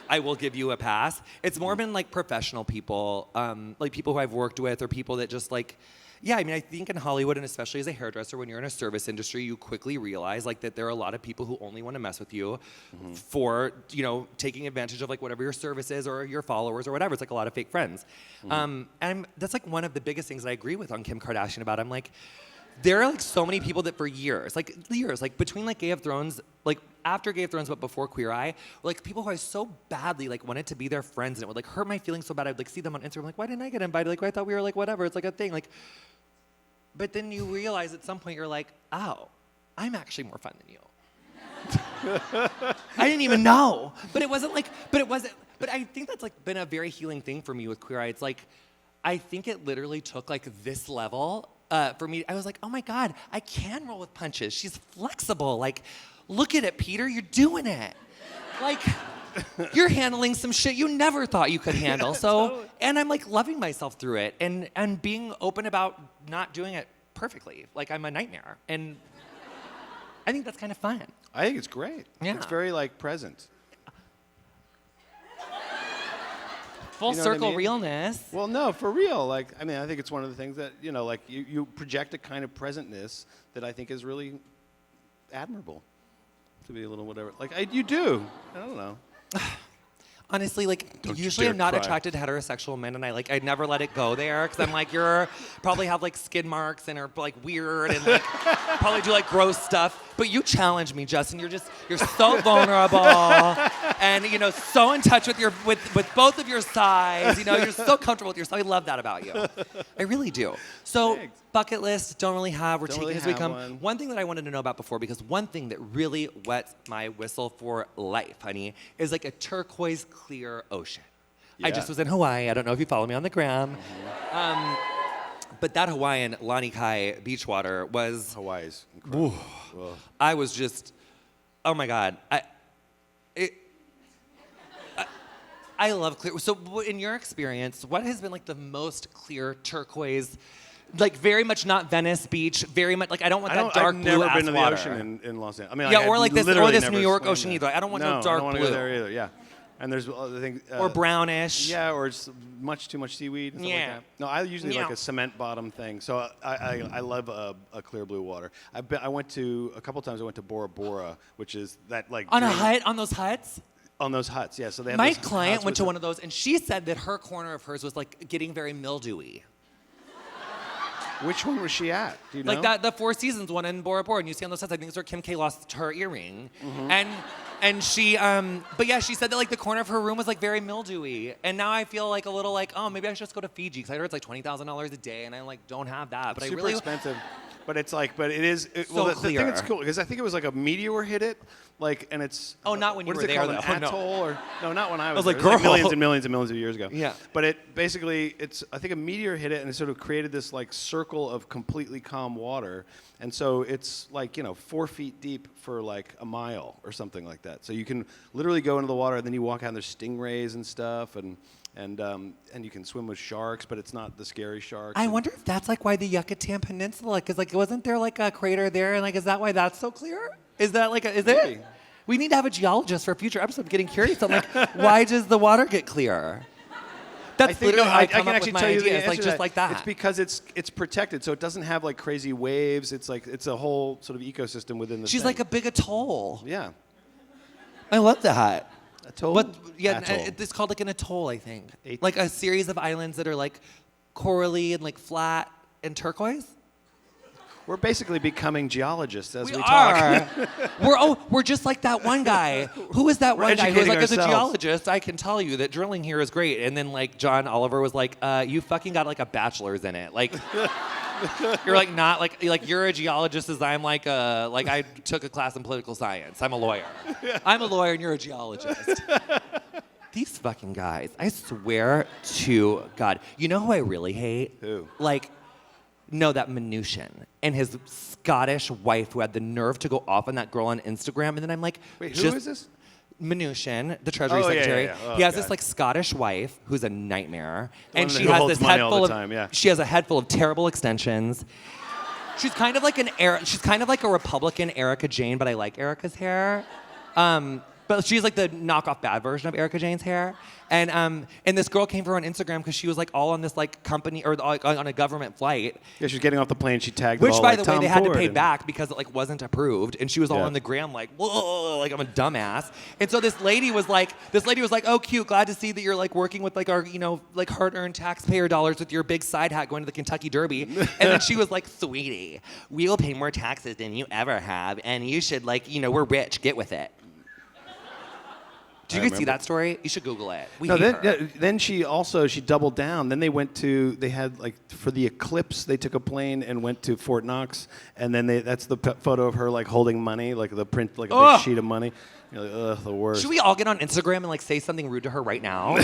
I will give you a pass. It's more been like professional people, like people who I've worked with or people that just like. Yeah, I mean, I think in Hollywood, and especially as a hairdresser, when you're in a service industry, you quickly realize like that there are a lot of people who only want to mess with you for, taking advantage of like whatever your service is or your followers or whatever. It's like a lot of fake friends. And that's like one of the biggest things that I agree with on Kim Kardashian about. I'm like, there are like so many people that for years, like between like Game of Thrones, like after Game of Thrones but before Queer Eye, like people who I so badly like wanted to be their friends, and it would like hurt my feelings so bad. I'd like see them on Instagram, like, why didn't I get invited? Like I thought we were like whatever. It's like a thing. Like, but then you realize at some point you're like, oh, I'm actually more fun than you. I didn't even know. But I think that's like been a very healing thing for me with Queer Eye. It's like, I think it literally took like this level for me. I was like, oh my God, I can roll with punches. She's flexible. Like, look at it, Peter, you're doing it. Like, you're handling some shit you never thought you could handle. So, and I'm like loving myself through it and being open about not doing it perfectly. Like I'm a nightmare. And I think that's kind of fun. I think it's great. Yeah. It's very like present. Full You know what I circle mean? realness. Well, no, for real. Like, I mean, I think it's one of the things that, like you project a kind of presentness that I think is really admirable. To be a little whatever. Like, you do. I don't know. Honestly, like, Don't you usually dare I'm not cry. attracted to heterosexual men, and I'd never let it go there, because I'm like, you're probably have, like, skid marks and are, like, weird and, like, probably do, like, gross stuff. But you challenge me, Justin. You're so vulnerable and, so in touch with both of your sides. You're so comfortable with yourself. I love that about you. I really do. So, Thanks. bucket list, don't really have. We're Don't taking really as we have come. one. One thing that I wanted to know about before, because one thing that really wets my whistle for life, honey, is like a turquoise clear ocean. I Yeah. just was in Hawaii. I don't know if you follow me on the gram. But that Hawaiian Lani Kai beach water was, Hawaii's incredible. Ugh. I was just, oh my God. I love clear. So in your experience, what has been like the most clear turquoise, like very much not Venice Beach, very much like I don't want that dark I've blue never ass been to the water. ocean in Los Angeles. I mean, Yeah, I or like this, or literally this never New York swam ocean there. either. I don't want no I dark don't want to blue. go there either. Yeah, and there's other things. Or brownish. Yeah, or it's much too much seaweed and stuff Yeah. like that. No, I usually like Yeah. a cement bottom thing. So I love a clear blue water. I went to a couple times. I went to Bora Bora, which is that like On a green- hut, on those huts? on those huts. Yeah, so they have My those client huts went with to the- one of those, and she said that her corner of hers was like getting very mildewy. Which one was she at? Do you know? Like that, the Four Seasons one in Bora Bora, and you see on those sets, I think it's where Kim K lost her earring, and she, but yeah, she said that like the corner of her room was like very mildewy, and now I feel like a little like, oh, maybe I should just go to Fiji, because I heard it's like $20,000 a day, and I like don't have that, but I super really, expensive. But it's like, but it is. So the thing that's clear. cool because I think it was like a meteor hit it, like, and it's. Oh, not when you what were is it there, called, though. An No. atoll or no, not when I was. was like, there. It was girl. millions and millions and millions of years ago. Yeah. But it basically, it's. I think a meteor hit it and it sort of created this like circle of completely calm water, and so it's like 4 feet deep for like a mile or something like that. So you can literally go into the water and then you walk out and there's stingrays and stuff and you can swim with sharks, but it's not the scary sharks. I And- wonder if that's like why the Yucatan Peninsula, because like wasn't there like a crater there, and like is that why that's so clear? Is that like is Maybe. it? We need to have a geologist for a future episode. Getting curious on like why does the water get clear? That's I think literally how I can come up actually with my tell you the ideas, answer like to just that. like that. It's because it's protected, so it doesn't have like crazy waves. It's like it's a whole sort of ecosystem within the. She's thing. like a big atoll. Yeah. I love that. Atoll. But yeah, Atoll. it's called like an atoll, I think. At- Like a series of islands that are like corally and like flat and turquoise. We're basically becoming geologists as we, We talk. are. we're just like that one guy. Who is that We're one guy who was educating like, as a ourselves. geologist, I can tell you that drilling here is great. And then like John Oliver was like, you fucking got like a bachelor's in it. Like you're like not like you're a geologist as I'm like I took a class in political science. I'm a lawyer. I'm a lawyer and you're a geologist. These fucking guys, I swear to God. You know who I really hate? Who? Like, no, that Mnuchin and his Scottish wife who had the nerve to go off on that girl on Instagram. And then I'm like, Wait, who is this? Mnuchin, the Treasury Oh, yeah, Secretary. yeah, yeah. Oh, he has God. this like Scottish wife who's a nightmare, The and one she who has holds this money head all full the of. time, yeah. She has a head full of terrible extensions. She's kind of like she's kind of like a Republican Erica Jane, but I like Erica's hair. But she's like the knockoff bad version of Erica Jane's hair. And this girl came for her on Instagram because she was like all on this like company or like, on a government flight. Yeah, she's getting off the plane. She tagged. Which, it all, by like, the way, Tom they had to Ford pay and- back because it like wasn't approved, and she was all Yeah. on the gram like, whoa, like I'm a dumbass. And so this lady was like, oh, cute, glad to see that you're like working with like our, like hard-earned taxpayer dollars with your big side hat going to the Kentucky Derby. And then she was like, sweetie, we will pay more taxes than you ever have, and you should like, we're rich, get with it. Did you guys see remember. that story? You should Google it. We No, hate her. then she doubled down. Then they had like for the eclipse, they took a plane and went to Fort Knox, and then that's the photo of her like holding money, like the print, like a Ugh. big sheet of money. You're like, ugh, the worst. Should we all get on Instagram and like say something rude to her right now?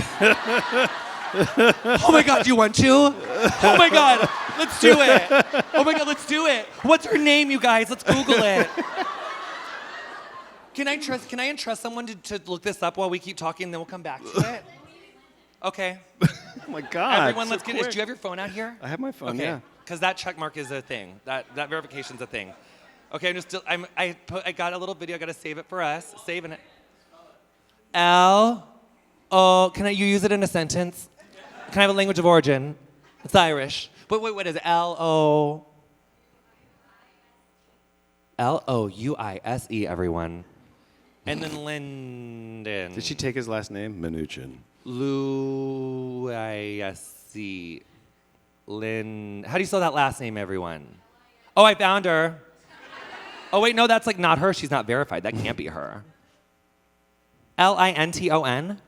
Oh my God, do you want to? Oh my God, let's do it. Oh my God, let's do it. What's her name, you guys? Let's Google it. Can I entrust someone to look this up while we keep talking, and then we'll come back to it? Okay. Oh my God. Everyone, so let's get. quick. Do you have your phone out here? I have my phone. Okay. Yeah. Because that check mark is a thing. That verification's a thing. Okay, I got a little video. I got to save it for us. Saving it. Oh, can you use it in a sentence? Can I have a language of origin? It's Irish. Wait, what is it? Louise, everyone. And then Linden. Did she take his last name? Mnuchin. Louise. Lynn. How do you spell that last name, everyone? Oh, I found her. Oh, wait, no, that's like not her. She's not verified. That can't be her. Linton?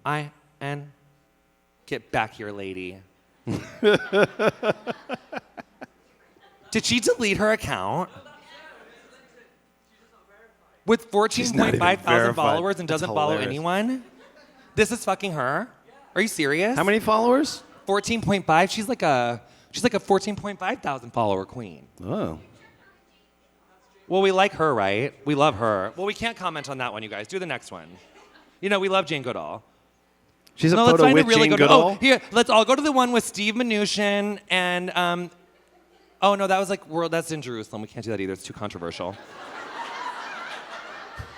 I-N. Get back here, lady. Did she delete her account? With 14.5 thousand followers and That's doesn't follow hilarious. anyone? This is fucking her? Are you serious? How many followers? 14.5. She's like a 14.5 thousand follower queen. Oh. Well, we like her, right? We love her. Well, we can't comment on that one, you guys. Do the next one. You know, we love Jane Goodall. She's a No, let's photo find with the really Jane good. Goodall? Oh, here, let's all go to the one with Steve Mnuchin and. Oh no, that was like world. That's in Jerusalem. We can't do that either. It's too controversial.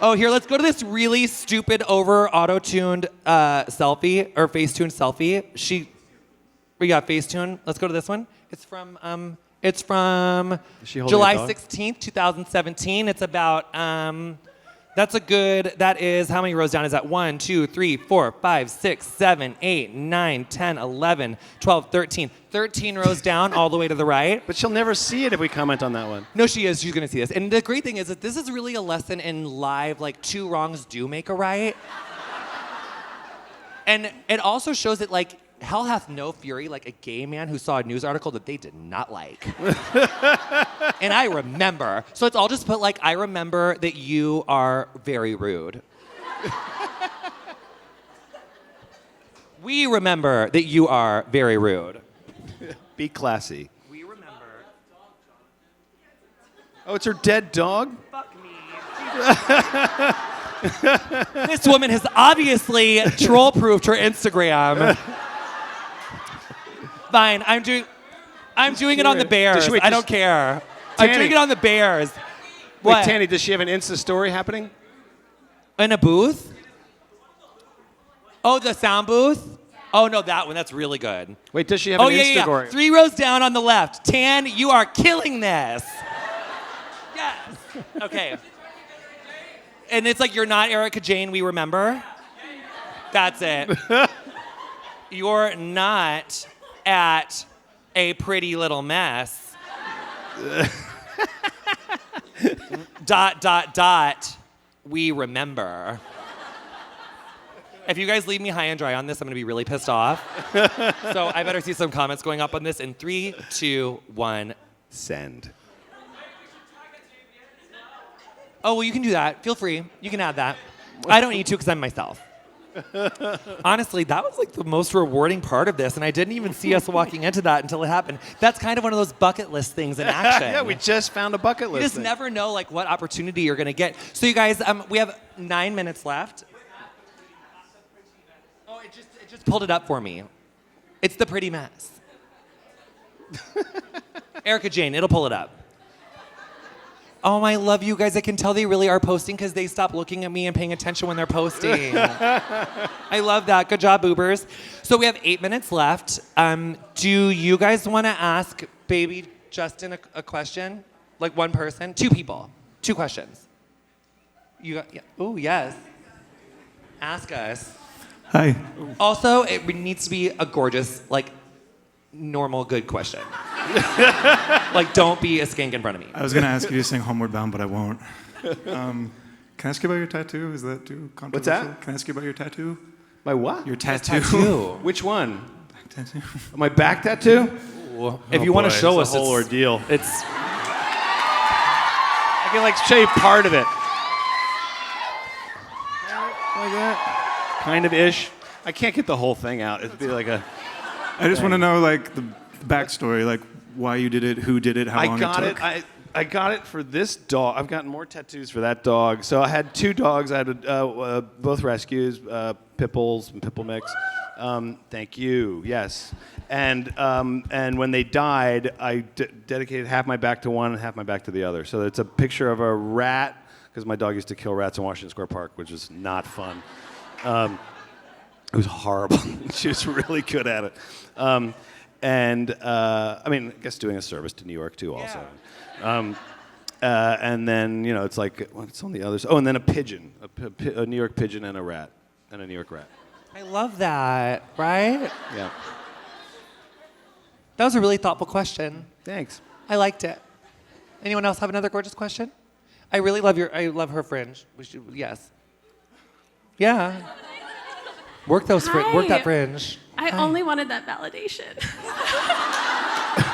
Oh, here, let's go to this really stupid, over auto-tuned selfie or face-tuned selfie. We got face-tuned. Let's go to this one. It's from Is she holding July a dog? 16th, 2017. It's about that is, how many rows down is that? 1, 2, 3, 4, 5, 6, 7, 8, 9, 10, 11, 12, 13. 13 rows down all the way to the right. But she'll never see it if we comment on that one. No, she is. She's going to see this. And the great thing is that this is really a lesson in live, like, 2 wrongs do make a right. And it also shows that, like, hell hath no fury like a gay man who saw a news article that they did not like. And I remember. So let's all just put, like, I remember that you are very rude. We remember that you are very rude. Be classy. We remember. Oh, it's her dead dog? Fuck me. This woman has obviously troll-proofed her Instagram. Fine, I'm doing it on the Bears. I don't care. I'm Tanny. doing it on the Bears. Wait, What? Tanny, does she have an Insta story happening? In a booth? Oh, the sound booth? Oh no, that one. That's really good. Wait, does she have Oh an yeah, Insta yeah. story? 3 rows down on the left. Tan, you are killing this. Yes. Okay. And it's like, you're not Erica Jane, we remember. That's it. You're not at a pretty little mess. ... We remember. If you guys leave me high and dry on this, I'm gonna be really pissed off. So I better see some comments going up on this in 3, 2, 1. Send. Oh, well, you can do that. Feel free. You can add that. I don't need to because I'm myself. Honestly, that was like the most rewarding part of this, and I didn't even see us walking into that until it happened. That's kind of one of those bucket list things in action. Yeah, we just found a bucket You list. just thing. never know like what opportunity you're gonna get. So you guys, we have 9 minutes left. Oh, it just pulled it up for me. It's the pretty mess. Erica Jane, it'll pull it up. Oh, I love you guys. I can tell they really are posting because they stop looking at me and paying attention when they're posting. I love that. Good job, Boobers. So we have 8 minutes left. Do you guys want to ask baby Justin a question? Like one person? 2 people. 2 questions. You got, yeah. Oh, yes. Ask us. Hi. Also, it needs to be a gorgeous, like, normal, good question. Like, don't be a skank in front of me. I was going to ask you to sing Homeward Bound, but I won't. Can I ask you about your tattoo? Is that too controversial? that? Can I ask you about your tattoo? My what? Your tattoo. Tattoo. Which one? Tattoo. My back tattoo? If you want to show us, a whole ordeal. it's I can like show you part of it. Like that. Kind of ish. I can't get the whole thing out. It'd be like a. I just want to know, like, the backstory, like, why you did it, who did it, how long got it took. I got it for this dog. I've gotten more tattoos for that dog. So I had 2 dogs. I had both rescues, pit bulls and pit bull mix. Thank you. Yes. And when they died, I dedicated half my back to one and half my back to the other. So it's a picture of a rat, because my dog used to kill rats in Washington Square Park, which is not fun. It was horrible. She was really good at it. I mean, I guess doing a service to New York too, also. And then, you know, it's like, what's on the others? Oh, and then a pigeon, a New York pigeon and a rat, and a New York rat. I love that, right? Yeah. That was a really thoughtful question. Thanks. I liked it. Anyone else have another gorgeous question? I really love I love her fringe. Yes. Yeah. Work Hi. that fringe. I only wanted that validation.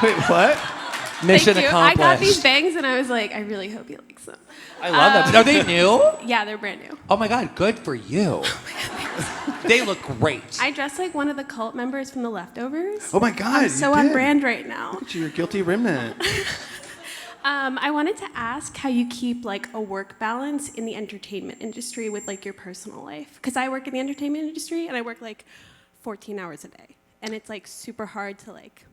Wait, what? Mission Thank you. accomplished. I got these bangs and I was like, I really hope he likes them. I love them. Are they new? Yeah, they're brand new. Oh my God, good for you. They look great. I dress like one of the cult members from The Leftovers. Oh my God, I'm so you on did. brand right now. Look at you, you're guilty remnant. I wanted to ask how you keep like a work balance in the entertainment industry with like your personal life. Because I work in the entertainment industry and I work like 14 hours a day. And it's like super hard to like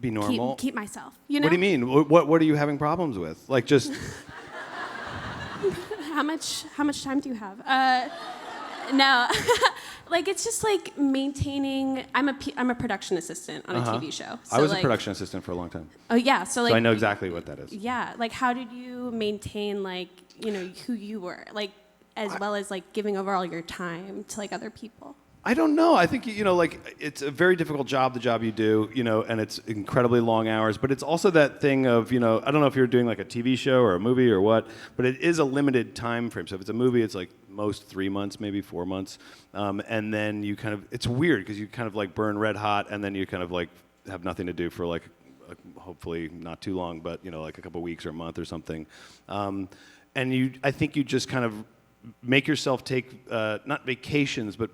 Be normal. keep myself. You know? What do you mean? What are you having problems with? Like just How much time do you have? No, like it's just like maintaining. I'm a production assistant on a TV show. So I was a like, production assistant for a long time, Oh yeah, so like so I know exactly what that is. Yeah, like how did you maintain like who you were like as well as like giving over all your time to like other people? I don't know. I think like it's a very difficult job, the job you do, and it's incredibly long hours. But it's also that thing of, I don't know if you're doing like a TV show or a movie or what, but it is a limited time frame. So if it's a movie, it's like most 3 months, maybe 4 months, and then you it's weird because you kind of like burn red hot, and then you kind of like have nothing to do for like hopefully not too long, but like a couple weeks or a month or something, and I think you just kind of make yourself take not vacations, but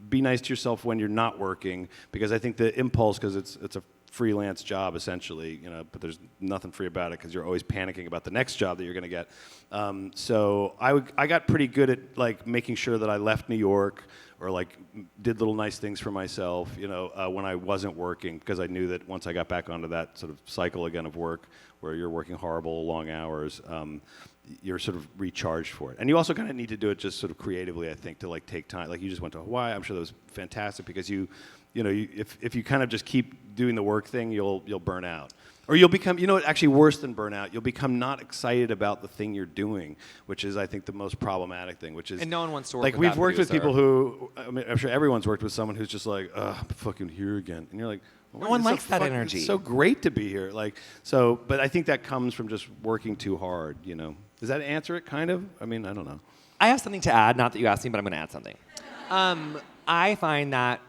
be nice to yourself when you're not working, because I think the impulse, because it's a freelance job essentially, but there's nothing free about it because you're always panicking about the next job that you're going to get. So I got pretty good at like making sure that I left New York or like did little nice things for myself, when I wasn't working, because I knew that once I got back onto that sort of cycle again of work where you're working horrible long hours, you're sort of recharged for it. And you also kind of need to do it just sort of creatively, I think, to like take time. Like you just went to Hawaii. I'm sure that was fantastic because if you kind of just keep doing the work thing, you'll burn out. Or you'll become, actually worse than burnout, you'll become not excited about the thing you're doing, which is, I think, the most problematic thing, which is... And no one wants to work like, with we've that worked with producer. people who, I'm sure everyone's worked with someone who's just like, ugh, I'm fucking here again. And you're like... No one likes that energy. It's so great to be here. But I think that comes from just working too hard, Does that answer it, kind of? I mean, I don't know. I have something to add, not that you asked me, but I'm going to add something. I find that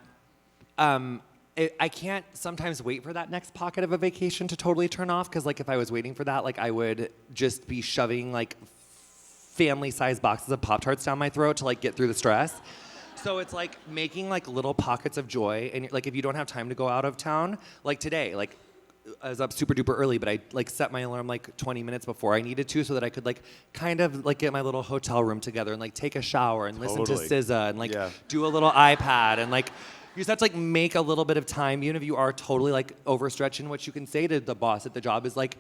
I can't sometimes wait for that next pocket of a vacation to totally turn off, because like if I was waiting for that, like I would just be shoving like family-sized boxes of Pop-Tarts down my throat to like get through the stress. So it's like making like little pockets of joy, and like if you don't have time to go out of town, like today, like I was up super duper early, but I like set my alarm like 20 minutes before I needed to, so that I could like kind of like get my little hotel room together and like take a shower and listen to Totally. SZA and like Yeah. do a little iPad, and like you just have to like make a little bit of time, even if you are totally like overstretching. What you can say to the boss at the job is like,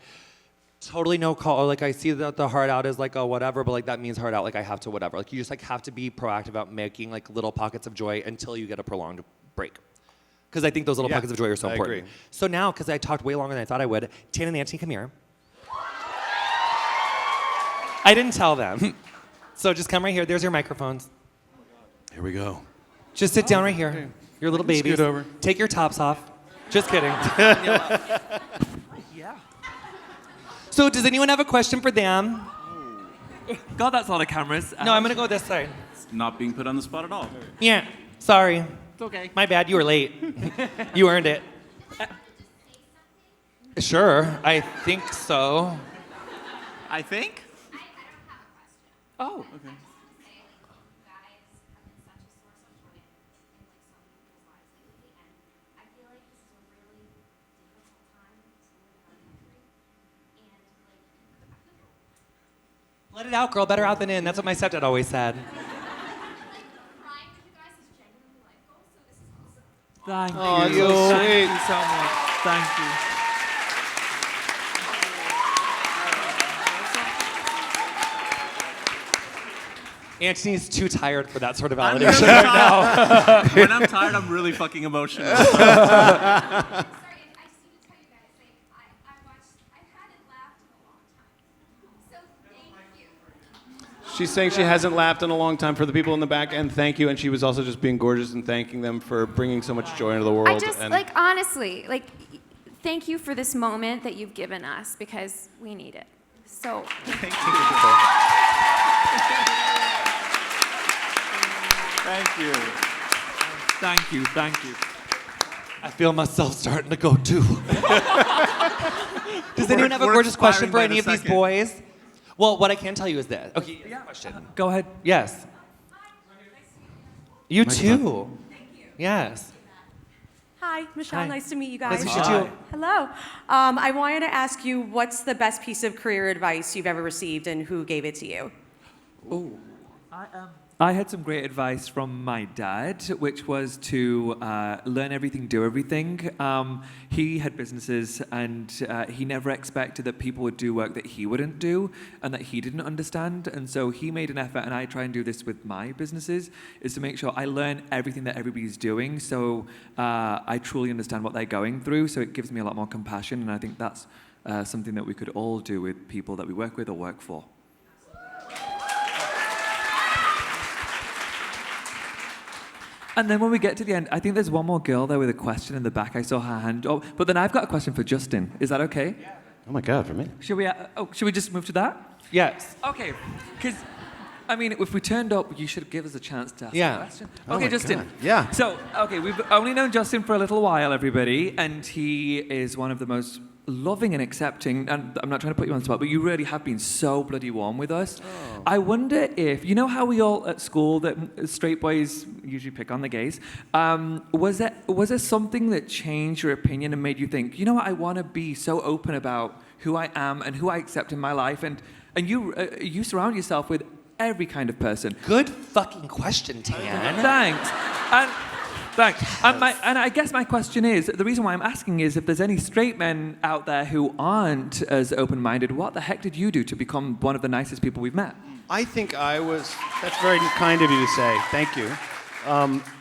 totally no call. Or like I see that the hard out is like a whatever, but like that means hard out. Like I have to whatever. Like you just like have to be proactive about making like little pockets of joy until you get a prolonged break. Because I think those little Yeah, pockets of joy are so I important. agree. So now, because I talked way longer than I thought I would, Tana and Nancy, come here. I didn't tell them. So just come right here. There's your microphones. Here we go. Just sit down right here. Your little scoot babies. over. Take your tops off. Just kidding. Yeah. So does anyone have a question for them? God, that's a lot of cameras. No, I'm going to go this side. Not being put on the spot at all. Yeah. Sorry. It's okay. My bad. You were late. You earned it. Sure. I think so. I think. Oh. Okay. Let it out, girl. Better out than in. That's what my stepdad always said. Thank Oh, you. that's so Thank sweet. you so much. Thank you. Antony's too tired for that sort of I'm validation. really tired. When I'm tired, I'm really fucking emotional. Sorry, I just need to tell you guys, like, I hadn't laughed in a long time. So thank you. She's saying she hasn't laughed in a long time for the people in the back, and thank you. And she was also just being gorgeous and thanking them for bringing so much joy into the world. I just, and like, honestly, like, thank you for this moment that you've given us because we need it. So, Thank you. Thank you. Thank you. I feel myself starting to go too. Does anyone have a We're gorgeous question expiring for by any the of these second. boys? Well, what I can tell you is this. Okay, yeah. Question. Go ahead. Yes. You too. Thank you. Yes. Hi, Michelle. Hi. Nice to meet you Nice guys. to meet you too. Hello. I wanted to ask you, what's the best piece of career advice you've ever received, and who gave it to you? I had some great advice from my dad, which was to learn everything, do everything. He had businesses, and he never expected that people would do work that he wouldn't do and that he didn't understand. And so he made an effort, and I try and do this with my businesses, is to make sure I learn everything that everybody's doing, so I truly understand what they're going through. So it gives me a lot more compassion, and I think that's something that we could all do with people that we work with or work for. And then when we get to the end, I think there's one more girl there with a question in the back. I saw her hand. Oh, but then I've got a question for Justin. Is that okay? Yeah. oh my God, for me. Should we just move to that? Yes. Okay. Because, I mean, if we turned up, you should give us a chance to ask Yeah. a question. Oh Okay, my Justin. God. Yeah. So, okay, we've only known Justin for a little while, everybody, and he is one of the most loving and accepting, and I'm not trying to put you on the spot, but you really have been so bloody warm with us. Oh. I wonder if, you know how we all at school, that straight boys usually pick on the gays, was there something that changed your opinion and made you think, you know what, I want to be so open about who I am and who I accept in my life, and you surround yourself with every kind of person. Good fucking question, Tan. Thanks. Thanks. And I guess my question is, the reason why I'm asking is if there's any straight men out there who aren't as open-minded, what the heck did you do to become one of the nicest people we've met? I think I was. That's very kind of you to say. Thank you.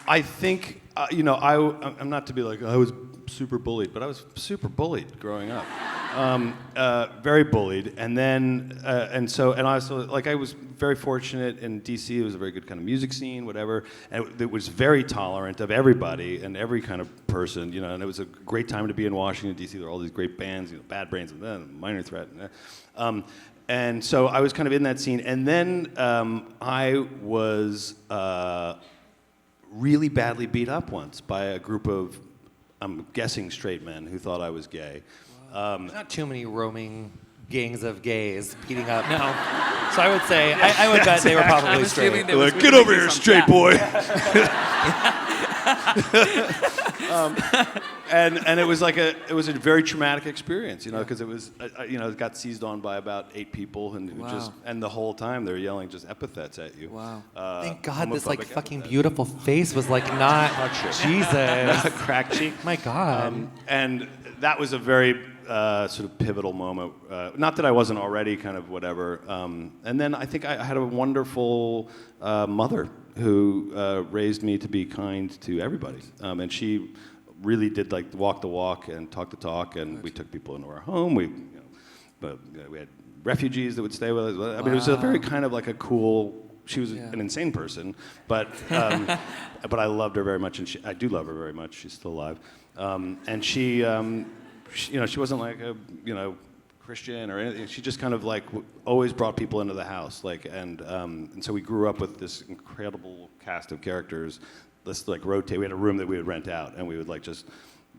I think, I'm not to be like, I was super bullied, but I was super bullied growing up. Very bullied. And then, and also, like, I was very fortunate in DC. It was a very good kind of music scene, whatever. And it was very tolerant of everybody and every kind of person, and it was a great time to be in Washington, DC. There were all these great bands, Bad Brains and then Minor Threat. And so I was kind of in that scene. And then I was really badly beat up once by a group of, I'm guessing, straight men who thought I was gay. There's not too many roaming gangs of gays beating up. No. So I would say, I would bet they were probably straight. Like, get over here, straight boy. And it was it was a very traumatic experience, because it was, it got seized on by about 8 people, and Wow. and the whole time they're yelling just epithets at you. Wow. Thank God this homophobic fucking epithets. beautiful face was not Jesus. Crack cheek. My God. And that was a very sort of pivotal moment. Not that I wasn't already kind of whatever. And then I think I had a wonderful mother who raised me to be kind to everybody. And she really did walk the walk and talk the talk. And we took people into our home. We had refugees that would stay with us. I mean, it was a very kind of like a cool. She was an insane person, but I loved her very much, and I do love her very much. She's still alive, and she wasn't like a Christian or anything. She just kind of always brought people into the house, and so we grew up with this incredible cast of characters. Let's rotate. We had a room that we would rent out, and we would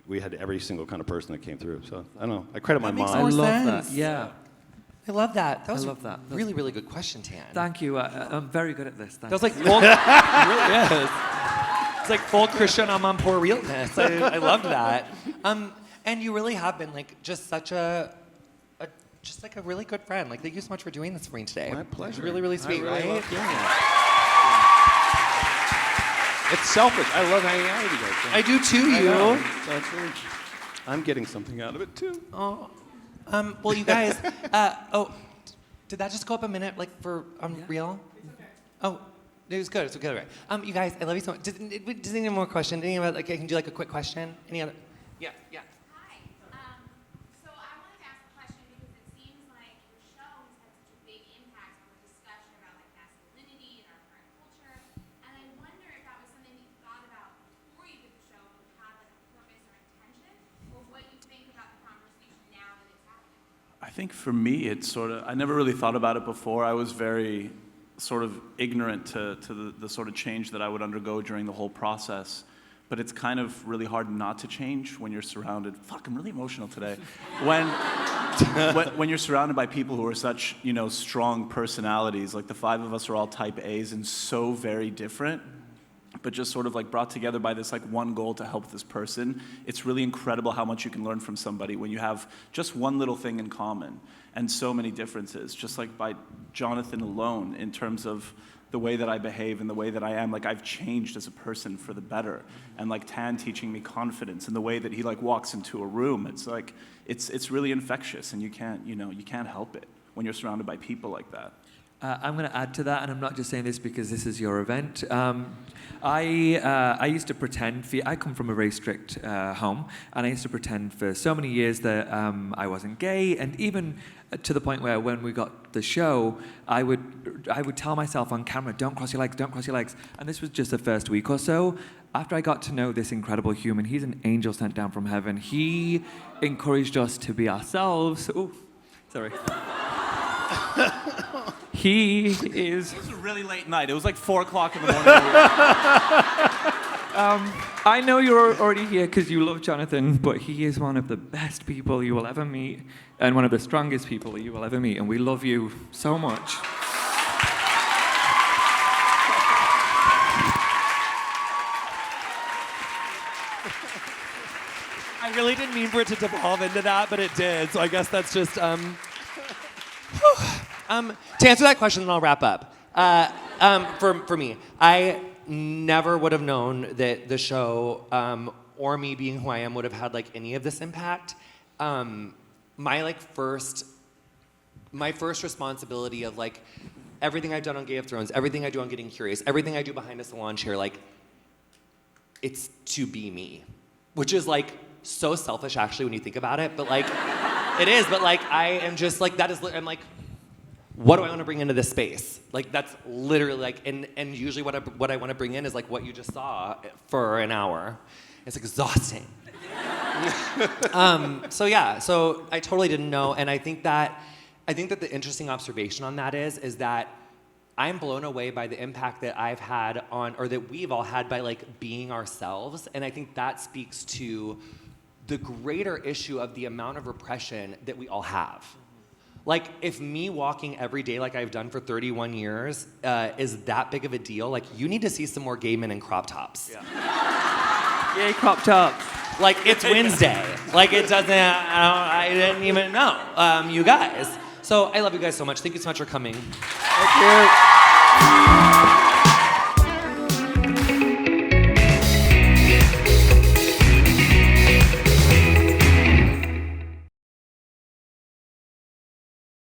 we had every single kind of person that came through. So I don't know. I credit my makes mom. I more love sense. that. Yeah. I love that. That was love that. a really, really good question, Tan. Thank you. I'm very good at this. That was like full, it really is. It's like full Christian Amanpour realness. I loved that. And you really have been just such a really good friend. Thank you so much for doing this for me today. My pleasure. It's really, really sweet, I really right? love doing it. It's selfish. I love hanging out with you guys. I do too, I you. know. So it's really, I'm getting something out of it too. Oh. Well, you guys, did that just go up a minute, for real? Oh, It was good. It was good. Right. You guys, I love you so much. Does anyone have more question? Any other, like, I can do like a quick question? Any other? Yeah. Hi. So I wanted to ask a question because it seems like your show has had such a big impact on the discussion about like masculinity in our current culture, and I wonder if that was something that you thought about before you did the show, and had like a purpose or intention, or what you think about the conversation now that it's happening. I think for me, it's sort of, I never really thought about it before. I was very sort of ignorant to the sort of change that I would undergo during the whole process. But it's kind of really hard not to change when you're surrounded. Fuck, I'm really emotional today. When you're surrounded by people who are such, you know, strong personalities, like the five of us are all type A's and so very different, but just sort of like brought together by this like one goal to help this person. It's really incredible how much you can learn from somebody when you have just one little thing in common and so many differences, just like by Jonathan alone in terms of the way that I behave and the way that I am. Like, I've changed as a person for the better. And like Tan teaching me confidence and the way that he like walks into a room, it's like, it's really infectious, and you can't help it when you're surrounded by people like that. I'm going to add to that, and I'm not just saying this because this is your event. I used to pretend, I come from a very strict home, and I used to pretend for so many years that I wasn't gay, and even to the point where when we got the show, I would tell myself on camera, don't cross your legs, don't cross your legs. And this was just the first week or so. After I got to know this incredible human, he's an angel sent down from heaven. He encouraged us to be ourselves. Oh, sorry. He is... It was a really late night. It was like 4 o'clock in the morning. I know you're already here because you love Jonathan, but he is one of the best people you will ever meet and one of the strongest people you will ever meet, and we love you so much. I really didn't mean for it to devolve into that, but it did. So I guess that's just to answer that question, and I'll wrap up. For me, I never would have known that the show or me being who I am would have had like any of this impact. My first responsibility of like everything I've done on Game of Thrones, everything I do on Getting Curious, everything I do behind a salon chair, like it's to be me, which is like so selfish actually when you think about it, but like it is. But like I am just like that is. I'm like, what do I want to bring into this space? Like that's literally like, and usually what I want to bring in is like what you just saw for an hour. It's exhausting. So I totally didn't know, and I think that the interesting observation on that is that I'm blown away by the impact that I've had on, or that we've all had by like being ourselves, and I think that speaks to the greater issue of the amount of repression that we all have. Like, if me walking every day like I've done for 31 years is that big of a deal, like, you need to see some more gay men in crop tops. Yeah. Yay, crop tops. Like, it's Wednesday. Like, it doesn't, I didn't even know, you guys. So, I love you guys so much. Thank you so much for coming. Thank you.